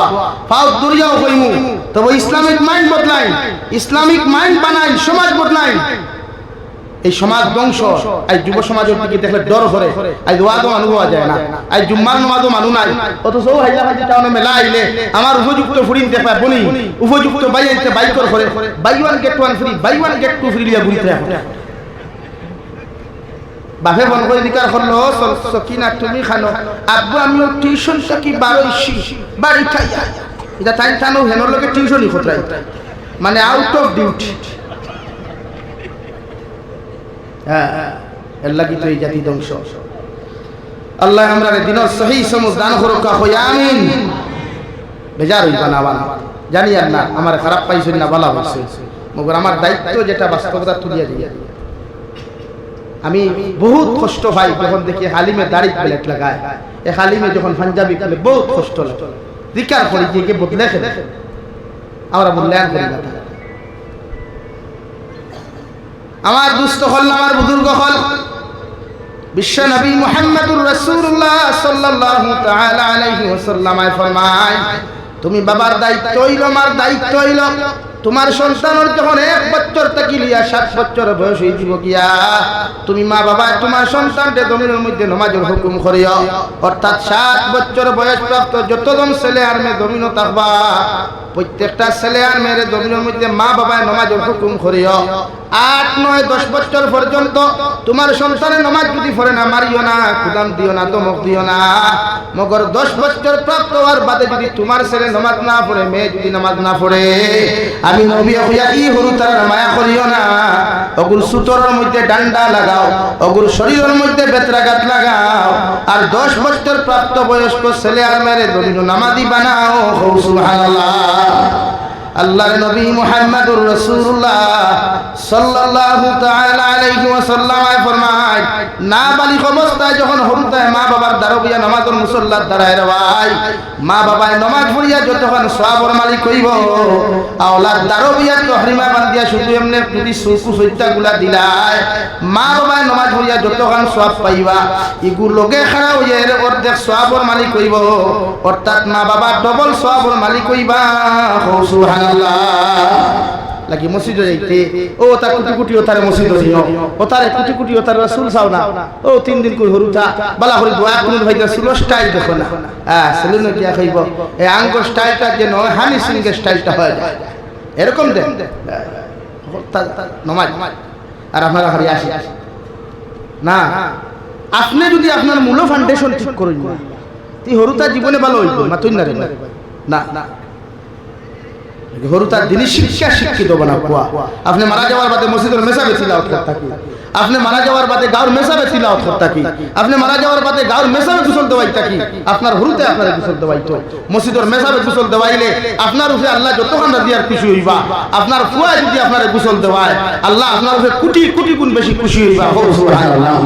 ফাও দুরিয়াও কইমু তবে ইসলামিক মাইন্ড বদলাই ইসলামিক মাইন্ড বানাই সমাজ বদলাই এই সমাজ ধ্বংস আজ যুব সমাজের দিকে দেখলে ডর করে আজ ওয়াদও মানু হওয়া যায় না আজ জুম্মার নামাজও মানু নাই অথচ ও হাইলাকান্দি টাউনে মেলা আইলে আমার উপযুক্ত ফুরিন দেখা বনি উপযুক্ত বাই আইতে বাইকর করে buy one get one free buy one get two free লিয়া ঘুরিতে থাকে বাপে বন করে নিকার করলো সকিনা তুমি খানো আব্বু আমিও টিউশন কি 12 বাড়ি খাইয়া এটা টাইম টানো হেনর লগে টিউশনই খতরাই মানে আউট অফ ডিউটি হ্যাঁ এর লাগি তো এই জাতি ধ্বংস আল্লাহ আমরা দিনের সহি সমঝ দান করুক কই আমিন বেজার হইবা না বানা জানি আর না আমার খারাপ পাইছেন না ভালো হইছে মগর আমার দায়িত্ব যেটা বাস্তবতা তুলিয়া দিয়া আমি বহুত কষ্ট পাই যখন দেখি হালিমে দাড়ি প্লেট লাগায় এই হালিমে যখন পাঞ্জাবি খুলে বহুত কষ্ট লাগে জিকার করি যে বদলে খেলে আমরা মূল্যায়ন করি না আমার দুস্থ হল আমার বুজুর্গ হল বিশ্ব নবী মুহাম্মদুর রাসূলুল্লাহ সাল্লাল্লাহু তাআলা আলাইহি ওয়াসাল্লাম ফরমায় তুমি বাবার দায়িত্ব হইল আমার দায়িত্ব হইল তোমার সন্তানের যখন 1 বছর থেকে লিয়া 7 বছর বয়স হয়ে যাব গিয়া তুমি মা বাবা তোমার সন্তানকে জমিনের মধ্যে নামাজের হুকুম করিও অর্থাৎ 7 বছর বয়স প্রাপ্ত যতজন ছেলে আর মেয়ে জমিনও থাকবা প্রত্যেকটা ছেলে আর মেয়ের জমিনের মধ্যে মা বাবা নামাজের হুকুম করিও 8, 9, 10 বছর পর্যন্ত তোমার সন্তানের নামাজ যদি পড়ে না মারিও না কুদাম দিও না ধমক দিও না মগর 10 বছর প্রাপ্ত হওয়ার বাদে যদি তোমার ছেলে নামাজ না পড়ে মেয়ে যদি নামাজ না পড়ে আমি নবী হইয়া ই হরু তার মায়া করিও না ওগুর সুতরের মধ্যে ডান্ডা লাগাও ওগুর শরীরের মধ্যে বেত্রাঘাত লাগাও আর 10 বছর প্রাপ্ত বয়স্ক ছেলে আর মেয়ের জন্য নামাজি বানাও সুবহানাল্লাহ আল্লাহর নবী মুহাম্মদুর রাসূলুল্লাহ সাল্লাল্লাহু তাআলা আলাইহি ওয়াসাল্লাম ফরমায় নাবালিগ অবস্থায় যখন হরুতায় মা বাবার দারবিয়া নামাজের মুসল্লাত দাঁড়ায় রে ভাই মা বাবায় নামাজ পড়িয়া যতক্ষণ সওয়াবের মালিক হইব আওলাদ দারবিয়া তহরিমা বান্দিয়া শুধু এমনি যদি সুকু সইতাগুলা দিলায় মা বাবায় নামাজ পড়িয়া যতক্ষণ সওয়াব পাইবা ইগু লগে খাড়া হইয়া এর অর্ধেক সওয়াবের মালিক হইব অর্থাৎ মা বাবা ডবল সওয়াবের মালিক হইবা সুবহানাল্লাহ লাগি মসজিদে যাইতে ও তা কোটি কোটি ও তার মসজিদে নিও ও তার কোটি কোটি ও তার রাসূল চাও না ও 3 দিন কই হরুতা বালা করে দোয়া কোন ভাই রাসূল স্টাইল দেখো না হ্যাঁ সেলুনে কি খাইব এই আঙ্গ স্টাইলটা যে নয় হানি সিং এর স্টাইলটা হয় এরকম দেন নামাজ আর আপনারা হারি আসি না আপনি যদি আপনার মূল ফাউন্ডেশন ঠিক করেন না তুই হরুতা জীবনে ভালো হইব মাতুন না রে না না হরুতার দিনই শিক্ষা শিক্ষিত বানাও আপনি মারা যাওয়ার বাদে মসজিদের মেসাবে তিলাওয়াত করতে থাকি আপনি মারা যাওয়ার বাদে গাঁর মেসাবে তিলাওয়াত করতা কি আপনি মারা যাওয়ার বাদে গাঁর মেসাবে গোসল দেওয়াইতা কি আপনার হুরুতে আপনার গোসল দেওয়াইতো মসজিদের মেসাবে গোসল দেওয়াইলে আপনার উপরে আল্লাহ যতক্ষণ রাজি আর খুশি হইবা আপনার ফুয়া যদি আপনার গোসল দেওয়ায় আল্লাহ আপনার উপরে কোটি কোটি গুণ বেশি খুশি হইবা সুবহানাল্লাহ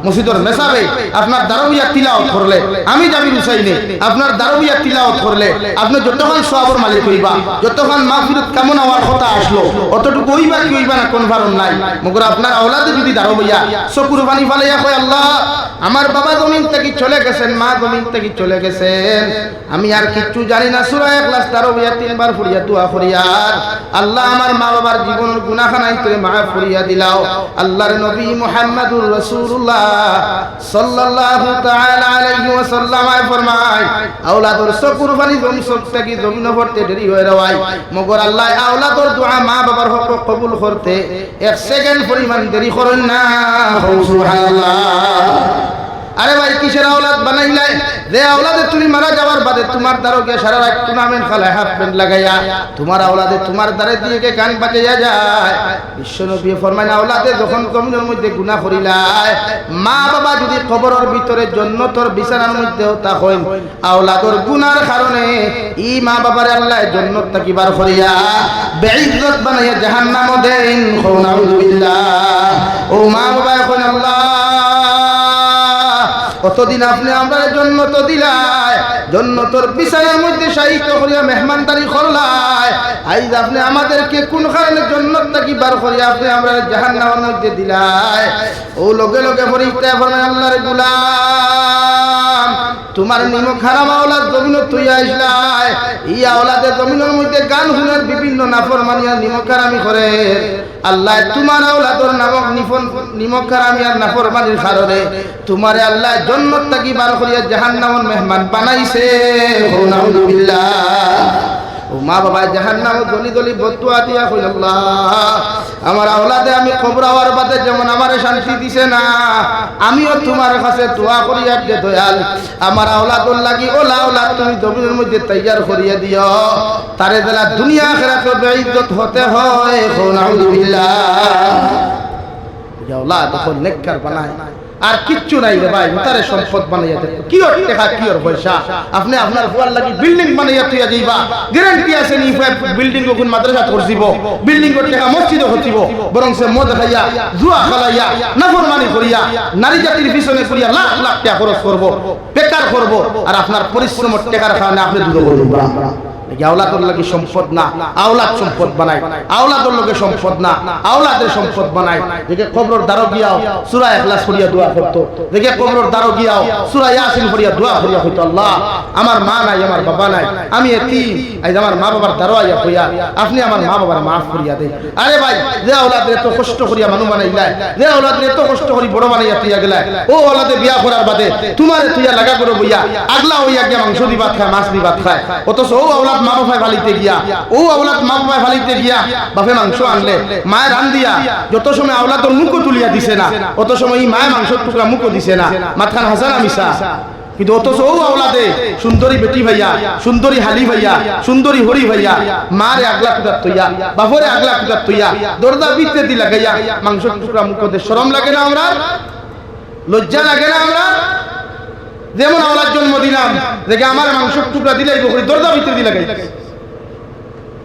মসজিদের মেসাবে আপনার দারাউইয়া তিলাওয়াত করলে আমি জামির হুসাইনে আপনার দারাউইয়া তিলাওয়াত করলে আপনি যতক্ষণ সওয়াবের মালিক হইবা যতক্ষণ মাগফিরাত কেমন হওয়ার কথা আসলো অতটুকু হইবা কি হইবা না কোন ফারণ নাই মগর আপনার আওলাদে যদি দারাউইয়া চকুর পানি ফালাইয়া কয় আল্লাহ আমার বাবা জমিন থেকে চলে গেছেন মা জমিন থেকে চলে গেছেন আমি আর কিচ্ছু জানি না সূরা ইখলাস দারাউইয়া তিনবার পড়িয়া দোয়া করিয়ার আল্লাহ আমার মা বাবার জীবনের গুনাহখানাই তুমি মাফ করিয়া দিলাও আল্লাহর নবী মুহাম্মদুর রাসূলুল্লাহ সাল্লাল্লাহু তাআলা আলাইহি ওয়াসাল্লাম ফরমায় আওলাদর চকুর পানি জমি চোখ থেকে জমিন পড়তে দেরি হয়ে রওয়াই মগর আল্লাহ আওলাদর দোয়া মা বাবার হক কবুল করতে এক সেকেন্ড পরিমাণ দেরি করেন না সুবহানাল্লাহ আরে ভাই কিসের আওলাদ বানাইলাই যে আওলাদে তুমি মারা যাওয়ার বাদে তোমার দারোগে সারা রাত টুর্নামেন্ট খেলায় হাফ প্যান্ট লাগাইয়া তোমার আওলাদে তোমার দ্বারে দিয়ে গান বাজাইয়া যায় বিশ্বনবী ফরমান আওলাদে যখন জমিনের মধ্যে গুনাহ করিলায় মা বাবা যদি কবরের ভিতরে জান্নাতের বিছানার মধ্যেও থাকেন আওলাদর গুনার কারণে ই মা বাবার আল্লাহ জান্নাত থেকে বার করিয়া বেইজ্জত বানাইয়া জাহান্নামে দেন নাউযু বিল্লাহ ও মা বাবা এখন আল্লাহ কতদিন আপনি আমরা জন্নত দিলাই জন্নতর বিছানার মধ্যে শায়িত করিয়া মেহমানদারি করলাই আইজ আপনি আমাদেরকে কোন কারণে জন্নত থেকে বার করিয়া আপনি আমরা জাহান্নামের মধ্যে দিলাই ও লগে লগে ফরিস্তা ফরমান আল্লাহর গোলাম তোমার নিমক হারাম আওলাদ জমিন তুই আইসলাই ই আওলাদে জমিনের মধ্যে গান শুনার বিভিন্ন নাফরমানি আর নিমক হারামি করে আল্লাহ তোমার আওলাদর নামক নিমক হারামি আর নাফরমানির কারণে তোমারে আল্লাহ জান্নাত থেকে বার করিয়া জাহান্নামের মেহমান বানাইছে নাউযু বিল্লাহ ও মা বাবা জাহান্নামে দলি দলি বদদুয়া দিয়া কই আল্লাহ আমার আওলাদে আমি কবর হওয়ার বাদে যেমন আমারে শান্তি দিছে না আমিও তোমার কাছে দোয়া করি আর যে দয়াল আমার আওলাদর লাগি ওলা আওলাদ তুমি জমিনের মধ্যে তৈয়ার করিয়া দিও তারে দেলা দুনিয়া আখিরাতে বেইজ্জত হতে হয় নাউযু বিল্লাহ আওলাদ তখন নেককার বানায় আর কিচ্ছু নাই রে ভাই তারে সম্পদ বানাইয়া দে কি ওর টাকা কি ওর পয়সা আপনি আপনার ফুয়ার লাগি বিল্ডিং বানাইয়া তুইয়া যাইবা গ্যারান্টি আছে নি বিল্ডিং কোন মাদ্রাসা করছিব বিল্ডিং এর টাকা মসজিদে হচ্ছিব বরং সে মদ খাইয়া জুয়া খেলাইয়া নাফরমানি করিয়া নারী জাতির পিছনে করিয়া লাখ লাখ টাকা খরচ করব বেকার করব আর আপনার পরিশ্রমের টাকার কারণে আপনি দুটো করবেন আওলাদর লাগে সম্পদ না আওলাদ সম্পদ বানায় আওলাদর লগে সম্পদ না আওলাদের সম্পদ বানায় দেখে কবরের দ্বারও গিয়াও সূরা ইখলাস পড়িয়া দোয়া করত দেখে কবরের দ্বারও গিয়াও সূরা ইয়াসিন পড়িয়া দোয়া করিয়া হইতো আল্লাহ আমার মা নাই আমার বাবা নাই আমি এতিম আজ আমার মা বাবার দ্বারও আইয়া হইয়া আপনি আমার মা বাবার maaf করিয়া দেন আরে ভাই যে আওলাদের এত কষ্ট করিয়া মানুষ বানাইলা যে আওলাদের এত কষ্ট করি বড় বানাইয়া তুইয়া গেলা ও আওলাদে বিয়া করার বাদে তোমারে তুইয়া লাগা করে বইয়া আগলা হইয়া গিয়া মাংস দি ভাত খায় মাছ দি ভাত খায় অথচ ও আওলাদ মা বাবায় ফালিতে গিয়া ও আওলাদ মা বাবায় ফালিতে গিয়া বাপে মাংস আনলে মায়ের রান দিয়া যত সময় আওলাদর মুখও তুলিয়া দিছে না অত সময় এই মায়ের মাংসের টুকরা মুখও দিছে না মাথান হাসানা মিশা কিন্তু অথচ ও আওলাদে সুন্দরী বেটি ভাইয়া সুন্দরী হালি ভাইয়া সুন্দরী হরি ভাইয়া মারে আগলা কুদার তৈয়া বাপরে আগলা কুদার তৈয়া দরজা বিতে দি লাগাইয়া মাংসের টুকরা মুখও দে শরম লাগে না আমরা লজ্জা লাগে না আমরা যেমন আওলাদ জন্ম দিলাম দেখে আমার মাংসের টুকরা দিলাই বকরি দরজা ভিতরে দি লাগাই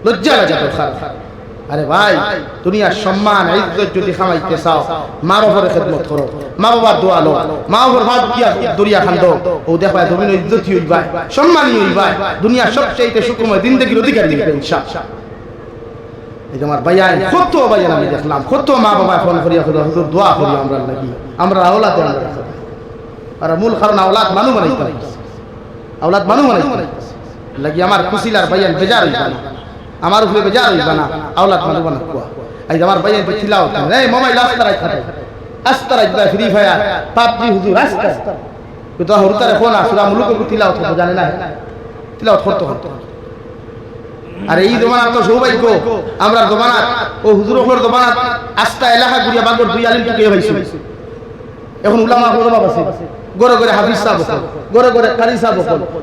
লজ্জা লাগে তো খারাপ আরে ভাই দুনিয়ার সম্মান ইজ্জত যদি খামাইতে চাও মা বাবার খেদমত করো মা বাবার দোয়া লো মা বাবার ভাত কিয়া দরিয়া খান্দো ও দেখবা তুমি ইজ্জতই হইবা সম্মানই হইবা দুনিয়ার সবচেয়ে সুখময় জিন্দেগির অধিকারী হইবে ইনশাআল্লাহ এই তোমার ভাইয়া কত ভাইয়া আমি দেখলাম কত মা বাবা ফোন করিয়া হুজুর দোয়া করি আমরা লাগি আমরা আওলাদ আর মূল কারণ আওলাদ মানু বানাইতে আওলাদ মানু বানাইতে লাগি আমার কুশিলার ভাইয়া বেজার হইবা না আমার উপরে বেজার হইবা না আওলাদ মানু বানা কোয়া আই আমার ভাইয়া তিলাওয়াত এই মোবাইল আস্তারাই থাকে আস্তারাই দা ফ্রি ফায়ার পাবজি হুজুর আস্তা তো হরতারে কোন আসরা মুলুক তিলাওয়াত করতে জানে না তিলাওয়াত করতে আর এই জমানা তো সৌভাগ্য আমরা জমানা ও হুজুর ওপর জমানা আস্তা এলাকা ঘুরিয়া বাগর দুই আলিম টুকিয়ে হইছে এখন উলামা ওলামা আছে গরে গরে হাফিজ সাহেব গরে গরে কারি সাহেব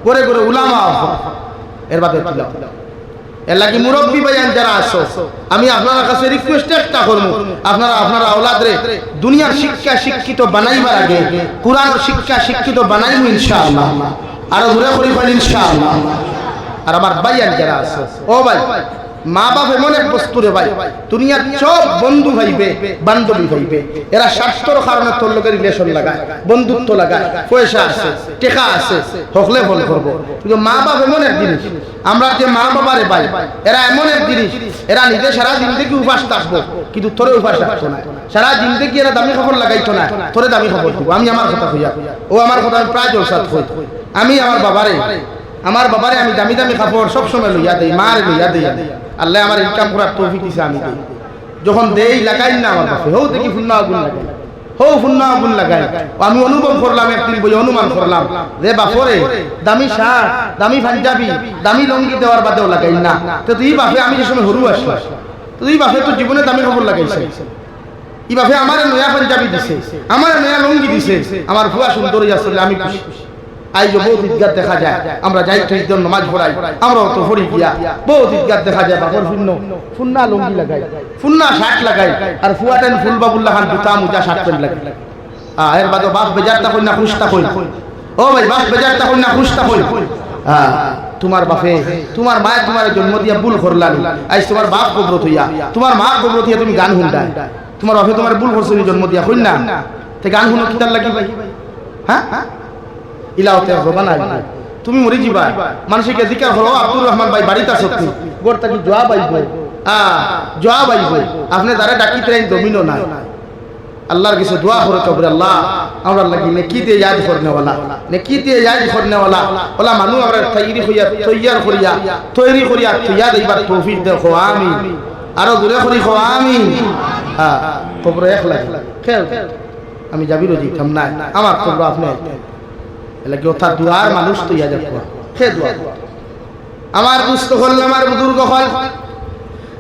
গরে গরে উলামা এর বাদে তিলাওয়াত এর লাগি মুরব্বী ভাইয়ান যারা আছো আমি আপনার কাছে রিকোয়েস্ট একটা করব আপনারা আপনার আওলাদরে দুনিয়ার শিক্ষা শিক্ষিত বানাইবার আগে কোরআনের শিক্ষা শিক্ষিত বানাইবো ইনশাআল্লাহ আর ঘুরে করি পাই ইনশাআল্লাহ আর আমার ভাইয়ান যারা আছে ও ভাই মা বাপ এমন এক বস্তু রে ভাই দুনিয়ার সব বন্ধু ভাইবে বান্ধবী ভাইবে এরা স্বার্থর কারণে তোর লোকের রিলেশন লাগায় বন্ধুত্ব লাগায় পয়সা আছে টাকা আছে হকলে ফল করবো কিন্তু মা বাপ এমন এক জিনিস আমরা যে মা বাবারে ভাই এরা এমন এক জিনিস এরা নিজে সারা জিন্দগি উপাস থাকবো কিন্তু তোরে উপাস রাখতো না সারা জিন্দগি এরা দামি খবর লাগাইতো না তোরে দামি খবর দিব আমি আমার কথা কইয়া ও আমার কথা আমি প্রায় জলসাত হই আমি আমার বাবারে আমি দামি দামি কাপড় সবসময় লইয়া দেই মার লইয়া দেই আল্লাহ আমার ইনকাম করার তৌফিক দিছে আমি দেই যখন দেই লাগাই না আমার বাপে হও দেখি ফুন্না আগুন লাগাই আমি অনুভব করলাম একদিন বই অনুমান করলাম রে বাপরে দামি শার্ট দামি পাঞ্জাবি দামি লঙ্গি দেওয়ার বাদেও লাগাই না তো তুই বাপে আমি যে সময় হরু আসলাম তুই বাপে তো জীবনে দামি খবর লাগাইছে ই বাপে আমার নয়া পাঞ্জাবি দিছে আমার নয়া লঙ্গি দিছে আমার ফুয়া সুন্দরী আসলে আমি খুশি আই যে বহুত ঈদগাহ দেখা যায় আমরা যাই তো ঈদের নামাজ পড়াই আমরাও তো পড়ি গিয়া বহুত ঈদগাহ দেখা যায় বাপর ফুন্না লুঙ্গি লাগাই ফুন্না শার্ট লাগাই আর ফুয়াটান ফুলবাবুল্লাহ খান জুতা মুজা শার্ট প্যান্ট লাগাই এর বাদে বাপ বেজারটা কই না খুশটা কই ও ভাই বাপ বেজারটা কই না খুশটা কই তোমার বাপে তোমার মায়ে তোমার জন্ম দিয়া ভুল করলানি আজ তোমার বাপ কবরত হইয়া তোমার মা কবরত হইয়া তুমি গান শুনতাই তোমার বাপে তোমার ভুল করছে জন্ম দিয়া কই না তে গান শুনো কিতার লাগি ভাই হ্যাঁ ইলাওতে রবানা তুমি মরি যাবা মানুষকে জিকির করো আব্দুর রহমান ভাই বাড়িতে আছো তুমি গোরটা কি জবাব আইবো জবাব আইবো আপনি তারে ডাকি ট্রেন জমিনো না আল্লাহর কাছে দোয়া করে কবরে আল্লাহ আমরা লাগি নেকি দিয়ে ইয়াদ করনে ওয়ালা ওলা মানু আমরা তৈরি করিয়া ইয়াদ এইবার তৌফিক দেখো আমিন আরো দূরে করি খো আমিন কবরে এক লাগে খেল আমি যাবি রোজি থাম না আমার কবর আপনি এলাকি অর্থাৎ দুয়ার মানুষ তো ইয়া যাবো সে দোয়া আমার দুস্থ হল আমার বুজুর্গ হল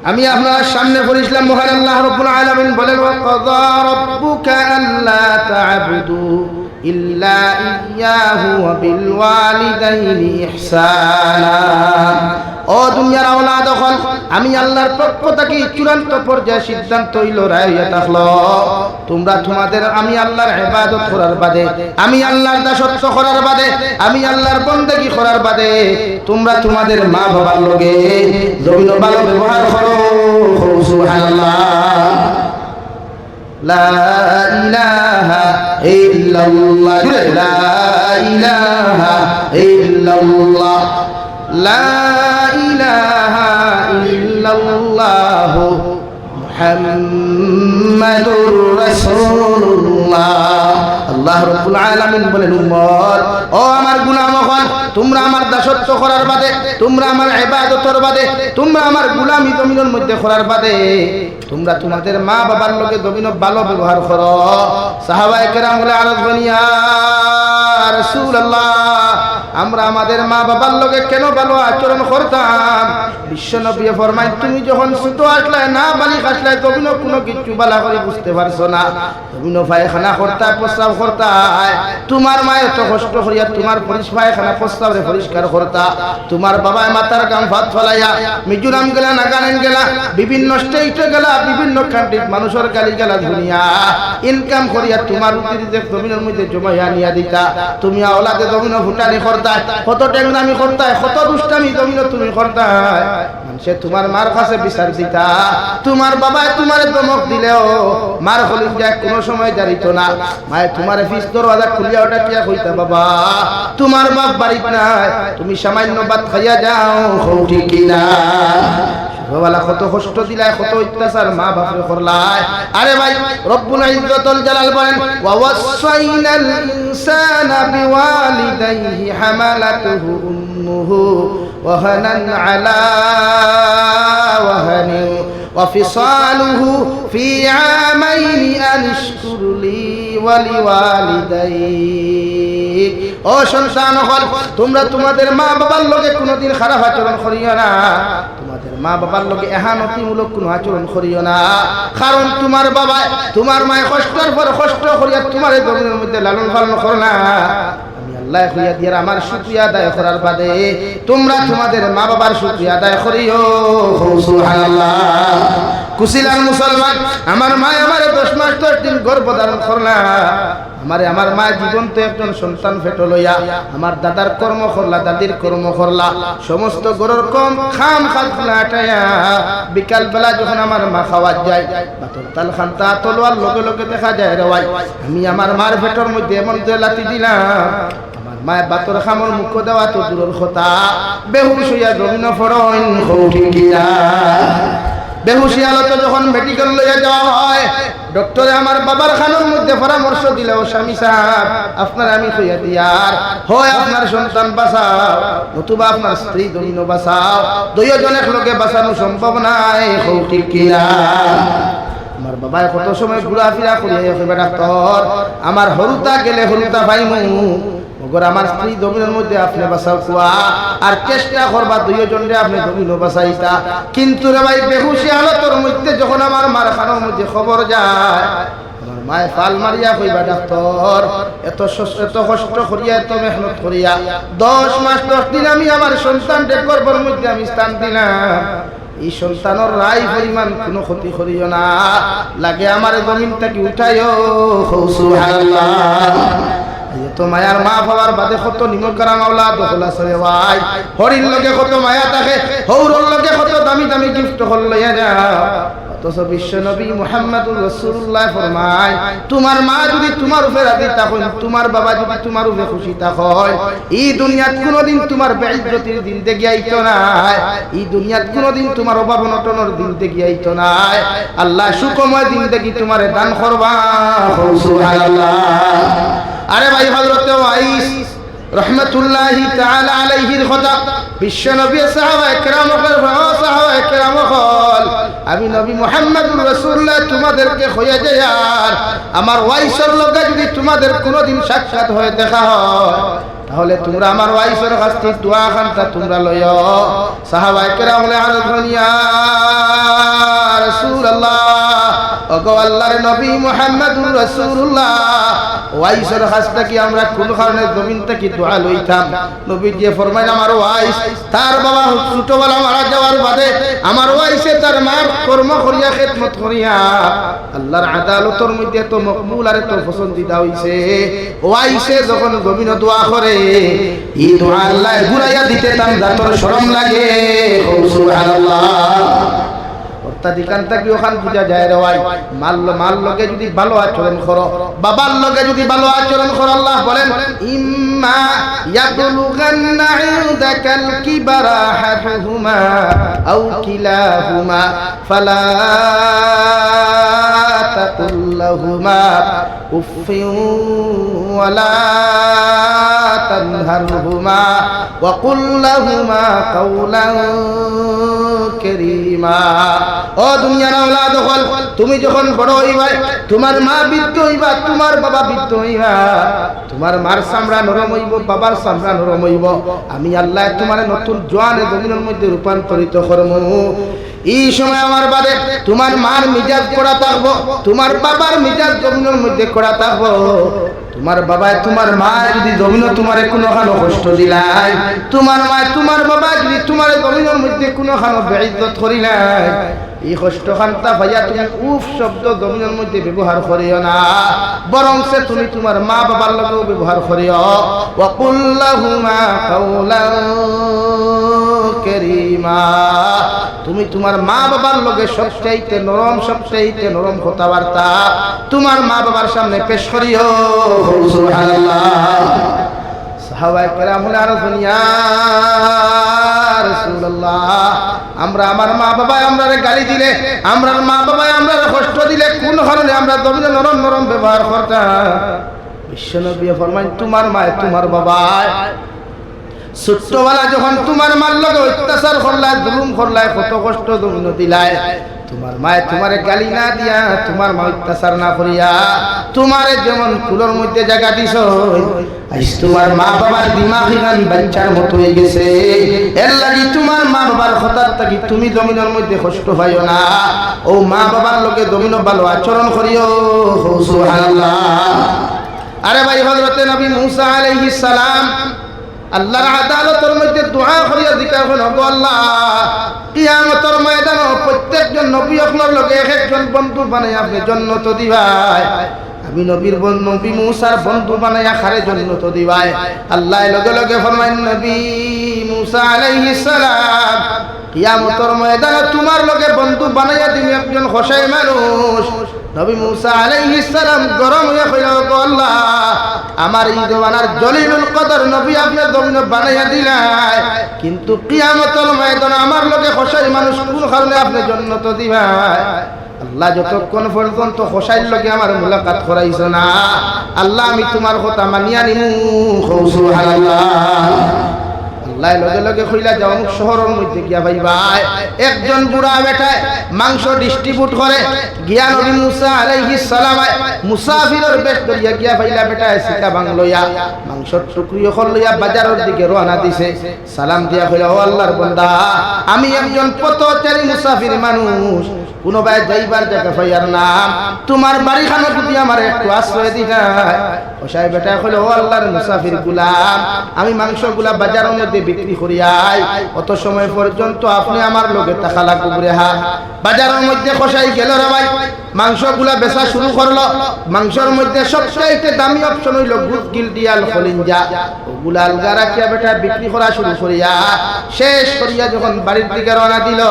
আমি আপনার সামনে পড়িছিলাম মহান আল্লাহ রাব্বুল আলামিন বলেন ওয়া কাযা রাব্বুকা আল্লা তা'বুদু ইল্লা ইয়াহু ওয়া বিল ওয়ালিদাইনি ইহসানা ও দুনিয়ার আওলাদ হল আমি আল্লাহর পক্ষ থেকে চূড়ান্ত পর্যায়ে সিদ্ধান্ত হইল রাইয়া থাকলো তোমরা তোমাদের আমি আল্লাহর ইবাদত করার বাদে আমি আল্লাহর দাসত্ব করার বাদে আমি আল্লাহর বন্দেগী করার বাদে তোমরা তোমাদের মা বাবার লগে জমিন ভালো ব্যবহার করো সুবহানাল্লাহ লা ইলাহা ইল্লাল্লাহ লা ইলাহা ইল্লাল্লাহ লা ইলাহা ইল্লাল্লাহ মুহাম্মাদুর রাসূলুল্লাহ আল্লাহ রাব্বুল আলামিন বলেন উম্মত ও আমার গোলামগণ তোমরা আমার দাসত্ব করার বাদে তোমরা আমার ইবাদতের বাদে তোমরা আমার গোলামি জমিনের মধ্যে করার বাদে তোমরা তোমাদের মা বাবার লগে জমিন ভালো ব্যবহার করো সাহাবায়ে কেরাম বলে আরজ বনিয়া রাসূলুল্লাহ আমরা আমাদের মা বাবার লগে কেন ভালো আচরণ করতাম বিশ্বনবী ফরমায় তুমি যখন ছোট আসলে না বালিক আসলে জমিন কোনো কিছু ভালো করে বুঝতে পারছো না জমিন পায়খানা করতা প্রস্রাব করতা তোমার মায়ের তো কষ্ট করিয়া তোমার পায়খানা প্রস্রাবে পরিষ্কার করতা তোমার বাবা মাতার গাম ভাত ফলাইয়া মিজোরাম গেলা নাগাল্যান্ড গেলা বিভিন্ন স্টেটে গেলা বিভিন্ন কান্ট্রির মানুষের গালি গেলা দুনিয়া ইনকাম করিয়া তোমার উতিরিজেক জমিনের মধ্যে জমাইয়া নিয়া দিতা তুমি আওলাদে জমিন ফুটানি করতা কত টেংরামি করতা কত দুষ্টামি জমিন তুমি করতা মানুষে তোমার মার কাছে বিচার দিতা তোমার বাবা তোমার দমক দিলেও মার হলিন যায় কোনো সময় দাঁড়িত না মায়ে তোমার ফিস দরওয়াজা খুলিয়া ওটা কিয়া কইতা বাবা তোমার বাপ বাড়িতে নাই তুমি সামান্য ভাত খাইয়া যাও ঠিক কিনা বাবালা কত কষ্ট দিলাই কত অত্যাচার মা বাপরে করলাই আরে ভাই রব্বুল ইজ্জতুল জালাল বলেন ওয়া ওয়াসাইনাল ইনসানা বিওয়ালিদাইহি হামালাতুহু উম্মুহু ওয়াহানান আলা ওয়াহানিন ওয়া ফিসালুহু ফি আমাইনি আনশকুর লি ওয়া লিওয়ালিদাইক ও সন্তান হল তোমরা তোমাদের মা বাবার লগে কোনোদিন খারাপ আচরণ করিও না তোমাদের মা বাবার লগে এহানতিমূলক কোনো আচরণ করিও না কারণ তোমার বাবা তোমার মায়ে কষ্টের পর কষ্ট করিয়া তোমার জমিনের মধ্যে লালন পালন করো না আল্লাহ হইয়া দিয়ার আমার শুকরিয়া আদায় করার বাদে তোমরা তোমাদের মা বাবার শুকরিয়া আদায় করিও সুবহানাল্লাহ কুশিলার মুসলমান আমার মা আমারে 10 মাস 10 দিন গর্ভধারণ করলা আমার মা জীবন্ত একজন সন্তান ফেটো লইয়া আমার দাদার কর্ম করলা দাদির কর্ম করলা সমস্ত গরুর কম খাম খাজনা আটায়া বিকাল বেলা যখন আমার মা খাওয়ার যায় বাতর তাল খান্তা তলোয়ার লগে লগে দেখা যায় রে ভাই আমি আমার মার পেটের মধ্যে এমন যে লাথি দিলাম আমার মা বাতর খামর মুখ দেওয়া তো দূরের কথা বেহুশ হইয়া জমিন ফরন ঠিক কিনা বেহুশি হালত যখন মেডিকেল লইয়া যাওয়া হয় ডক্টরে আমার বাবার খানোর মধ্যে পরামর্শ দিলেও স্বামী সাহেব আপনার আমি কইয়া দিয়ার হয় আপনার সন্তান বাঁচাও নতুবা আপনার স্ত্রী জমিন বাঁচাও দুইজনের লোকে বাঁচানো সম্ভব নাই ঠিক কিনা আমার বাবায় কত সময় ঘোরাফেরা করিয়া কইবা ডাক্তার আমার হরুতা গেলে হরুতা পাইমু ওগর আমার স্ত্রী জমিনের মধ্যে আপনি বাঁচাও কুয়া আর চেষ্টা করবা দুইজনরে আপনি জমিন বাঁচাইতা কিন্তু রে ভাই বেহুশি হালতের মধ্যে যখন আমার মার খানোর মধ্যে খবর যায় আমার মায়ে ফাল মারিয়া কইবা ডাক্তার এত কষ্ট করিয়া এত মেহনত করিয়া 10 মাস 10 দিন আমি আমার সন্তানদের গর্ভের মধ্যে আমি স্থান দিলাম এই সন্তানের রায় পরিমাণ কোনো ক্ষতি করিও না লাগে আমার জমিন থেকে উঠাইও সুবহানাল্লাহ তো মায়ার মা বাবার বাদে কত নিমকারা মাওলা দখলা সরে ভাই হরির লগে কত মায়া থাকে হৌরর লগে কত দামি দামি গিফট হল লইয়া যাও অথচ বিশ্ব নবী মুহাম্মদুর রাসূলুল্লাহ ফরমায় তোমার মা যদি তোমার উপরে রাজি থাকেন তোমার বাবা যদি তোমার উপরে খুশি থাকেন এই দুনিয়াত কোনোদিন তোমার বেইজ্জতির দিন দেখি আইতো না এই দুনিয়াত কোনোদিন তোমার অভাব অনটনের দিন দেখি আইতো না আল্লাহ সুখময় দিন দেখি তোমারে দান করবা সুবহানাল্লাহ আরে ভাই হযরত ওয়াইস রহমাতুল্লাহি তাআলা আলাইহির কথা বিশ্ব নবী সাহাবায়ে কেরাম হল আমি নবী মুহাম্মদুর রাসূলুল্লাহ তোমাদেরকে কইয়া যায় আর আমার ওয়াইসের লগে যদি তোমাদের কোনোদিন সাক্ষাৎ হয়ে দেখা হয় তাহলে তোমরা আমার ওয়াইসের কাছ থেকে দোয়া খানটা তোমরা লইও সাহাবায়ে কেরাম বলে ইয়া রাসূলুল্লাহ ওগো আল্লাহর নবী মুহাম্মদুর রাসূলুল্লাহ ওয়াইসের কাছটা কি আমরা কোন কারণে জমিন থেকে দোয়া লইতাম নবী যে ফরমায় আমার ওয়াইস তার বাবা ছোটবেলা মারা যাওয়ার বাদে আমার ওয়াইসে তার মার কর্ম করিয়া খেদমত করিয়া আল্লাহর আদালতের মধ্যে তো মকবুল আর তো পছন্দিদা হইছে ওয়াইসে যখন জমিন দোয়া করে এই দোয়া আল্লাহ ঘুরাইয়া দিতে তার জাতর শরম লাগে সুবহানাল্লাহ অত্যাধিকান্তা কি ওখান পূজা যায় রে ভাই মাল লগে যদি ভালো আচরণ করো বাবার লগে যদি ভালো আচরণ করো আল্লাহ বলেন ইম্মা ইয়াবলুগান্না ইনদাকাল কিবারা আহাদুহুমা আও কিলাহুমা ফালা তাকুল লাহুমা উফিন ওয়ালা তানহারহুমা ওয়া কুল লাহুমা কাওলান কারীমা ও দুনিয়ার আওলাদ হল তুমি যখন বড় হইবা তোমার মা বৃদ্ধ হইবা তোমার বাবা বৃদ্ধ হইবা তোমার মার চামড়া নরম হইব বাবার চামড়া নরম হইব আমি আল্লাহ তোমার নতুন জোয়ানে জমিনের মধ্যে রূপান্তরিত করবো এই সময় আমার বাদে তোমার মার মিজাজ করা থাকবো তোমার বাবার মিজাজ জমিনের মধ্যে করা থাকবো তোমার বাবায় তোমার মা যদি জমিন তোমারে কোনো খানো কষ্ট দিলাই তোমার মা তোমার বাবা যদি তোমার জমিনের মধ্যে কোনো খানো বেইজ্জত করিলাই এই কষ্ট খান্তা ভাইয়া তুমি উফ শব্দ জমিনের মধ্যে ব্যবহার করিও না বরং সে তুমি তোমার মা বাবার লগেও ব্যবহার করিও ওয়া কুল লাহুমা কাওলান কারীমা তুমি তোমার মা বাবার লগে সবচাইতে নরম কথাবার্তা তোমার মা বাবার সামনে পেশ করিও সুবহানাল্লাহ সাহাবায়ে কেরাম হলে আর দুনিয়া রাসূলুল্লাহ আমরা আমার মা বাবা আমরারে গালি দিলে আমরার মা বাবা আমরারে কষ্ট দিলে কোন কারণে আমরা জমিনে নরম ব্যবহার করতাম বিশ্বনবী ফরমান তোমার মা তোমার বাবা ছোট্টবেলা যখন তোমার মার লগে অত্যাচার করলায় জুলুম করলায় কত কষ্ট জমিন দিলায় তোমার মায়ে তোমারে গালি না দিয়া তোমার মা অত্যাচার না করিয়া তোমারে যেমন কুলোর মধ্যে জায়গা দিছ আজ তোমার মা বাবার দিমাগ ইমান বাচ্চার মতো হয়ে গেছে এর লাগি তোমার মা বাবার কথার থাকি তুমি জমিনের মধ্যে কষ্ট পাইও না ও মা বাবার লগে জমিন ভালো আচরণ করিও সুবহানাল্লাহ আরে ভাই হযরতে নবী মূসা আলাইহিস সালাম আল্লাহর আদালতের মধ্যে দোয়া করিয়া জিকির করেন, ওগো আল্লাহ কিয়ামতের ময়দানে প্রত্যেকজন নবী আপনার লগে এক একজন বন্ধু বানাই আপনি জান্নাত দিবাই। আমি নবীর বন্ধু নবী মূসার বন্ধু বানাইয়া খারে জান্নাত দিবাই। আল্লাহ লগে লগে ফরমাইন নবী মূসা আলাইহিস সালাম কিয়ামতের ময়দানে তোমার লগে বন্ধু বানাইয়া দিমি একজন খোশাই মানুষ। নবী মূসা আলাইহিস সালাম গরম হইয়া কইল, ওগো আল্লাহ আমার এই জমানার জলিলুল কদর নবী আপনি জমিন বানাইয়া দিলাই, কিন্তু কিয়ামতের ময়দানে আমার লগে খোশাই মানুষ কোন কারণে আপনি জান্নাত দিবাই? আল্লাহ যতক্ষণ পর্যন্ত খোশাইর লগে আমার মুলাকাত করাইছ না, আল্লাহ আমি তোমার কথা মানিয়া নিমু। সুবহানাল্লাহ। আল্লাহ লগে লগে কইলা যাও অমুক শহরের মধ্যে গিয়া ভাই ভাই একজন বুড়া বেটায় মাংস ডিস্ট্রিবিউট করে গিয়া নবী মূসা আলাইহিস সালাম মুসাফিরের বেশ করিয়া গিয়া ভাইলা বেটায় সিটা বাংলইয়া মাংসর টুকরিও লইয়া বাজারের দিকে রওনা দিছে। সালাম দিয়া কইলা, ও আল্লাহর বান্দা আমি একজন পথচারী মুসাফির মানুষ, কোনো ভাই যাইবার জায়গা পাইয়ার না, তোমার বাড়িখানে যদি আমার একটু আশ্রয় দিতা। ওসাই বেটা কইল, ও আল্লাহর মুসাফির গুলাম আমি মাংসগুলা বাজারের মধ্যে বিক্রি করিয়াই, অত সময় পর্যন্ত আপনি আমার লগে টাকা লাগবে। হা বাজারের মধ্যে কষাই গেল রে ভাই, মাংসগুলা বেচা শুরু করলো। মাংসের মধ্যে সবচাইতে দামি অপশন হইল গুদ গিলডিয়াল খলিঞ্জা, ওগুলা আলগা রাখিয়া বেটা বিক্রি করা শুরু করিয়া শেষ করিয়া যখন বাড়ির দিকে রওনা দিল,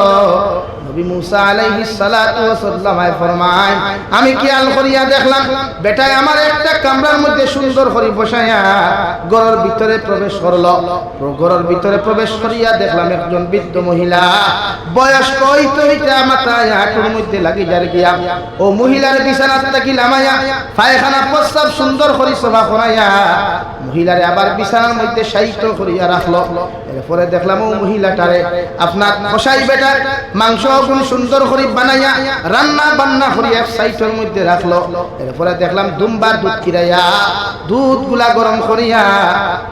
নবী মূসা আলাইহিস সালাতু ওয়াস সালাম ফরমায় আমি খেয়াল করিয়া দেখলাম বেটায় আমার একটা কামরার মধ্যে সুন্দর করে বসায়া ঘরের ভিতরে প্রবেশ করলো। ঘরের ভিতরে প্রবেশ করিয়া দেখলাম একজন বৃদ্ধ মহিলা, বয়স্ক হইতে হইতে মাথায় হাঁটুর মধ্যে লাগি যার গিয়া ও মহিলার বিছানার থাকি নামাইয়া পায়খানা প্রস্রাব সুন্দর করে সভা করাইয়া মহিলারে আবার বিছানার মধ্যে সাইত করিয়া রাখলো। এরপরে দেখলাম ও মহিলাটারে আপনার কসাই বেটা মাংস গুণ সুন্দর করে বানাইয়া রান্না বান্না করিয়া সাইটের মধ্যে রাখলো। এরপরে দেখলাম দুম্বার দুধ কিরাইয়া দুধ গুলা গরম করিয়া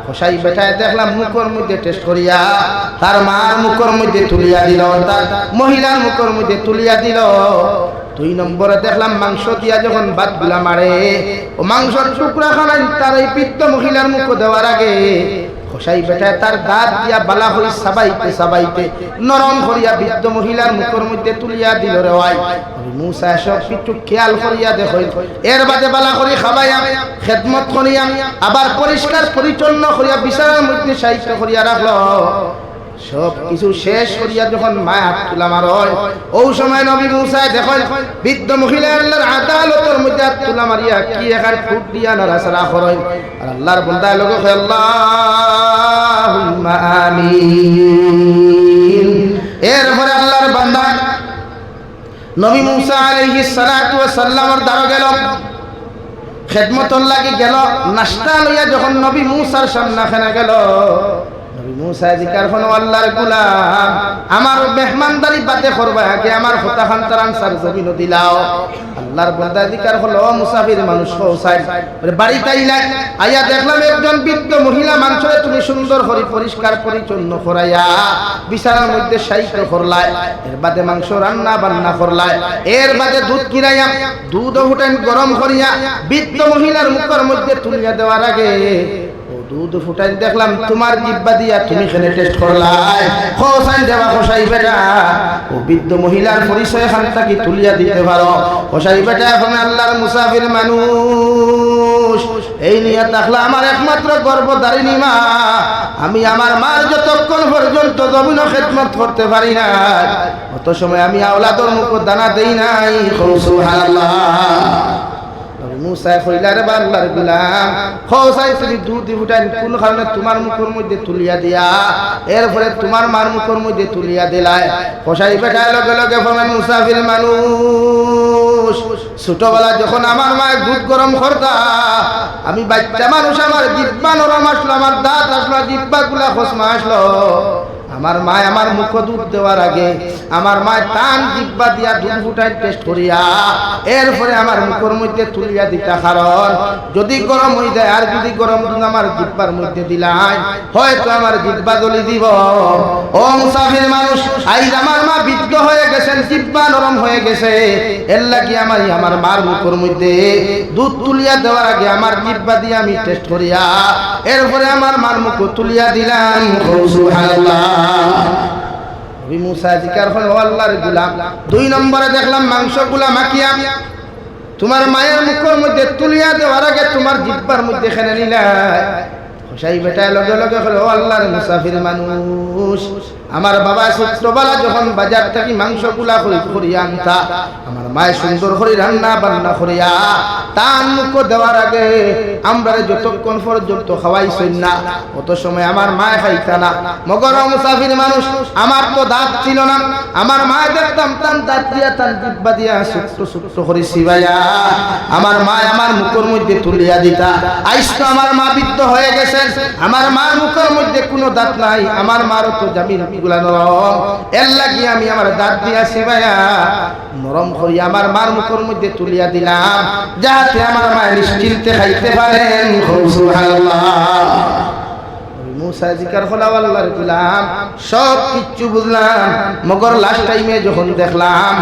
কসাই বেটায় দেখলাম মুখের মধ্যে টেস্ট করিয়া তার মার মুখের মধ্যে তুলিয়া দিল, তার মহিলার মুখের মধ্যে তুলিয়া দিল। 2 নম্বরে দেখলাম মাংস দিয়া যখন ভাত গুলা মারে ও মাংসর টুকরা খানাই তার এই বৃদ্ধ মহিলার মুখ দেওয়ার আগে কসাই বেটায় তার দাঁত দিয়া বালা হই সাবাইতে সাবাইতে নরম করিয়া বৃদ্ধ মহিলার মুখের মধ্যে তুলিয়া দিল রে ভাই। মূসা সব কিছু খেয়াল করিয়া দেখো, এর বাদে বালা করি খাবাইয়া খেদমত করিয়া আবার পরিষ্কার পরিচ্ছন্ন করিয়া বিছানার মধ্যে সাহিত্য করিয়া রাখলো। সব কিছু শেষ করিয়া যখন মায় হাত তুলা মার হয় ওই সময় নবী মূসা দেখেন বৃদ্ধ মহিলা আল্লাহর আদালতের মধ্যে হাত তুলা মারিয়া কি একার ফুট দিয়া নাড়াচাড়া করে আর আল্লাহর বান্দার লগে কয় আল্লাহুম্মা আমিন। এরপরে আল্লাহর বান্দা নবী মূসা আলাইহিস সালাতু ওয়াস সালামের দ্বারা গেল, খেদমতর লাগি গেল। নাস্তা লইয়া যখন নবী মূসার সামনে গেল, নবী মূসা জিকার হলো আল্লাহর গোলাম আমার মেহমানদারি বাতে করবা আগে আমার কথা খানতার আনসার জমিন দিলাও। আল্লাহর বান্দা জিকার হলো মুসাফির মানুষ হোসাই বাড়িতে আইলাই আইয়া দেখলাম একজন বৃদ্ধ মহিলা মাংসরে তুমি সুন্দর করে পরিষ্কার পরিচ্ছন্ন করাইয়া বিছানার মধ্যে সাইত করলাই, এর বাদে মাংস রান্না বান্না করলাই, এর বাদে দুধ কিরাইয়া দুধ ফুটান গরম করিয়া বৃদ্ধ মহিলার মুখের মধ্যে তুলিয়া দেওয়ার আগে দুধ ফুটাই দেখলাম তোমার জিব্বা দিয়া তুমি খেলে টেস্ট করলাই। হোসাইন দেওয়া হোসাই বেটা ও বৃদ্ধ মহিলার পরিচয় খানটা কি তুলিয়া দিতে পারো? হোসাই বেটা এখন আল্লাহর মুসাফির মানুষ, এই নিয়ে থাকলে আমার একমাত্র গর্ভধারিণী মা, আমি আমার মার যতক্ষণ পর্যন্ত জমিন খেদমত করতে পারি না অত সময় আমি আওলাদর মুখ দানা দেই নাই। সুবহানাল্লাহ। মূসা কইলা রে আল্লাহর গোলাম হোসাই তুমি দুধ ফুটাই কোন কারণে তোমার মুখের মধ্যে তুলিয়া দিয়া এরপরে তোমার মার মুখের মধ্যে তুলিয়া দিলাই? হোসাই বেটা লগে লগে ফরমান মুসাফির মানুষ ছোটবেলা যখন আমার মায়ের দুধ গরম করতা আমি বাচ্চা মানুষ আমার জিব্বা নরম আসলো, আমার দাঁত আসলো, জিব্বা গুলা খসমা আসলো, আমার মা আমার মুখ দুধ দেওয়ার আগে আমার মা টান জিব্বা দিয়া দুধ ফুটাই টেস্ট করিয়া এরপরে আমার মুখের মধ্যে তুলিয়া দিতা, কারণ যদি গরম হয়ে যায় আর যদি গরম দুধ আমার জিব্বার মধ্যে দিলাই হয়তো আমার জিব্বা জ্বলি দিব। ও মুসাফির মানুষ, আইজ আমার মা বৃদ্ধ হয়ে গেছেন, জিব্বা নরম হয়ে গেছে, এর লাগি আমার মার মুখের মধ্যে দুধ তুলিয়া দেওয়ার আগে আমার জিব্বা দিয়ে আমি টেস্ট করিয়া এরপরে আমার মার মুখ তুলিয়া দিলাম। সুবহানাল্লাহ। নবী মুসা জিকার হল আল্লাহর গোলাম। 2 নম্বরে দেখলাম মাংসগুলা মাখিয়া তোমার মায়ের মুখের মধ্যে তুলিয়া দেওয়ার আগে তোমার জিব্বার মধ্যে খেলে নিলা। হোসাই বেটায় লগে লগে হলো আল্লাহর মুসাফির মানুষ, আমার বাবা ছোটবেলা যখন বাজার থেকে মাংসগুলা করিয়া আনতা আমার মায়ের সুন্দর করে রান্না বান্না করিয়া টান মুখ দেওয়ার আগে আমরা যতক্ষণ পর্যন্ত খাওয়াইছেন না অত সময় আমার মায় খাইতা না। মগর মুসাফির মানুষ, আমার তো দাঁত ছিল না, আমার মায় দেখতাম টান দাঁত দিয়া টান জিব্বা দিয়া ছোট্ট ছোট্ট করে সিবাইয়া আমার মায় আমার মুখের মধ্যে তুলিয়া দিতা। আইস তো আমার মা বৃদ্ধ হয়ে গেছে, আমার মার মুখের মধ্যে কোনো দাঁত নাই, আমার মারও তো জামিন গুলা নরম, এর লাগি আমি আমার দাঁত দিয়া সিবাইয়া নরম করিয়া আমার মার মুখের মধ্যে তুলিয়া দিলাম, যাতে আমার মা নিশ্চিন্তে খাইতে পারেন। সুবহানাল্লাহ। মুসা জিকার হলো আল্লাহর গোলাম, সব কিচ্ছু বুঝলাম, মগর লাস্ট টাইমে যখন দেখলাম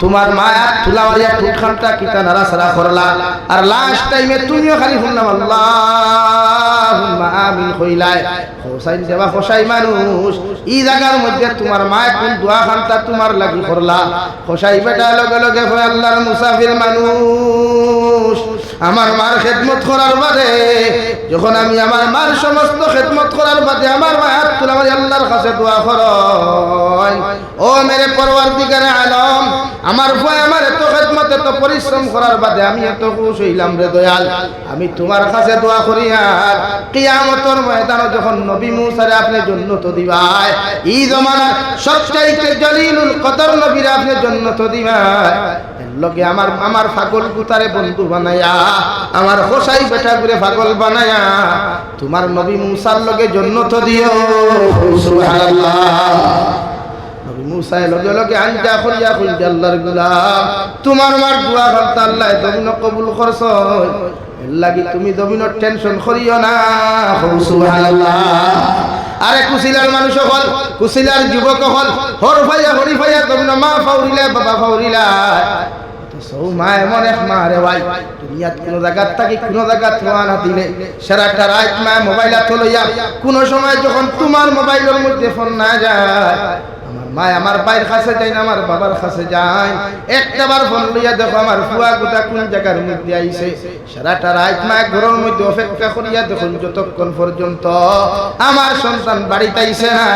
তোমার মা তুলাওয়ারিয়া টুটখানটা কিতা নাড়াচাড়া করলা আর লাস্ট টাইমে তুমিও খালি শুনলাম আল্লাহুম্মা আমিন কইলাই। হোসাইন দেবা হোসাই মানুষ, এই জায়গার মধ্যে তোমার মা কোন দোয়া খানটা তোমার লাগি করলা। হোসাই বেটা লগে লগে হয় আল্লাহর মুসাফির মানুষ, আমার মার খেদমত করার বাদে যখন আমি আমার মার সমস্ত খেদমত করার বাদে আমার মা হাত তুলে আমার আল্লাহর কাছে দোয়া করেন, ও মেরে পরওয়ারদিগারে আলম, আমার ভয় আমার এত খেদমত এত পরিশ্রম করার বাদে আমি এত খুশ হইলাম রে দয়াল, আমি তোমার কাছে দোয়া করি আর কিয়ামতের ময়দানে যখন নবী মুসারে আপনি জান্নাত দিবাই, এই জমানার সবচাইতে জলিলুল কদর নবীরে আপনি জান্নাত দিবাই, লগে আমার পাগল গুতারে বন্ধু বানায়া আমার হোসাই বেটা করে পাগল বানায়া তোমার নবী মুসার লগে জান্নাত দিও। সুবহানাল্লাহ। নবী মুসা লগে লগে আনজা করিয়া কইল আল্লাহর গোলাম, তোমার মার দোয়া করতে আল্লাহ তুমি কবুল করছো, এর লাগি তুমি দমিনের টেনশন করিও না। সুবহানাল্লাহ। আরে কুশিলার মানুষ হল, কুশিলার যুবক হল, হর ভাইয়া হরি ভাইয়া তোমরা মা ফাউরিলা বাবা ফাউরিলা সৌ মা এমন এক মা রে ভাই, দুনিয়াত কোনো জায়গার থাকি কোনো জায়গা থোয়া না দিলে সারাটা রাত মা মোবাইল হাতে লইয়া কোনো সময় যখন তোমার মোবাইলের মধ্যে ফোন না যায় আমার মা আমার বাইর কাছে যায় না আমার বাবার কাছে যায়, একটাবার ফোন লইয়া দেখো আমার ফুয়া গোটা কোন জায়গার মধ্যে আইছে, সারাটা রাত মা ঘরের মধ্যে অপেক্ষা করিয়া দেখুন যতক্ষণ পর্যন্ত আমার সন্তান বাড়িতে আইছে না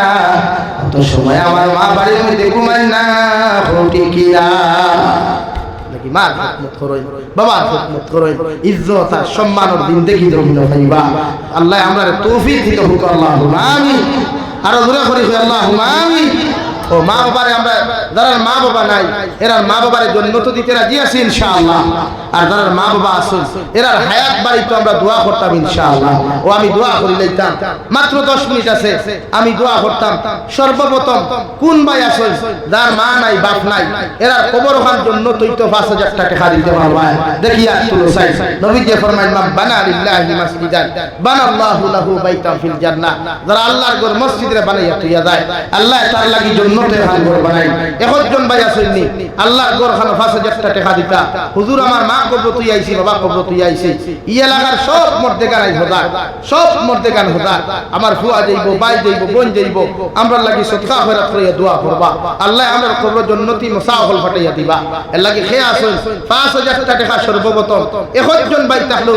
তত সময় আমার মা বাড়ির মধ্যে ঘুমায় না। কিরা মার খিদমত করই, বাবার খিদমত করই, ইজ্জত আর সম্মানের জিন্দেগি জমিন পাইবা। আল্লাহ আমরা তৌফিক দিতে হোক, আল্লাহুম্মা আমিন। আর জোরে করি আল্লাহুম্মা আমিন। ও মা বাবারে আমরা যারা মা বাবা নাই এরা মা বাবারে জান্নাত দিতে রাজি আছি ইনশাআল্লাহ, আর যারা মা বাবা আছেন এরা হায়াত বাড়ি তো আমরা দোয়া করতাম ইনশাআল্লাহ। ও আমি দোয়া করি লইতাম, মাত্র 10 মিনিট আছে, আমি দোয়া করতাম সর্বপ্রথম কোন ভাই আছেন যার মা নাই বাপ নাই এরা কবর ওখান জন্য তো 5000 টাকা দিতে পারবা। দেখিয়া তুলো সাই নবী যে ফরমাইলেন মান বানা লিল্লাহি মাসজিদান বানাল্লাহু লাহু বাইতান ফিল জান্নাহ, যারা আল্লাহর ঘর মসজিদে বানাইয়া তুইয়া যায় আল্লাহ তার লাগি জান্নাতের ঘর বানাই। একজন ভাই আছেননি আল্লাহর ঘর খানো 5000 টাকা দিতা, হুজুর আমার মা কবর তুই আইছি বাবা কবর তুই আইছি, ই এলাকার সব মর্দে গানাই হোদা, সব মর্দে গান হোদা, আমার ফুয়া যাইব ভাই যাইব বোন যাইব, আমরা লাগি সদকা খয়রাত করিয়া দোয়া করবা, আল্লাহ আমার কবর জান্নাতি মুসাফল ফাটাইয়া দিবা। এর লাগি খেয়া আছেন 5000 টাকা সর্বপ্রথম একজন ভাই তাহলে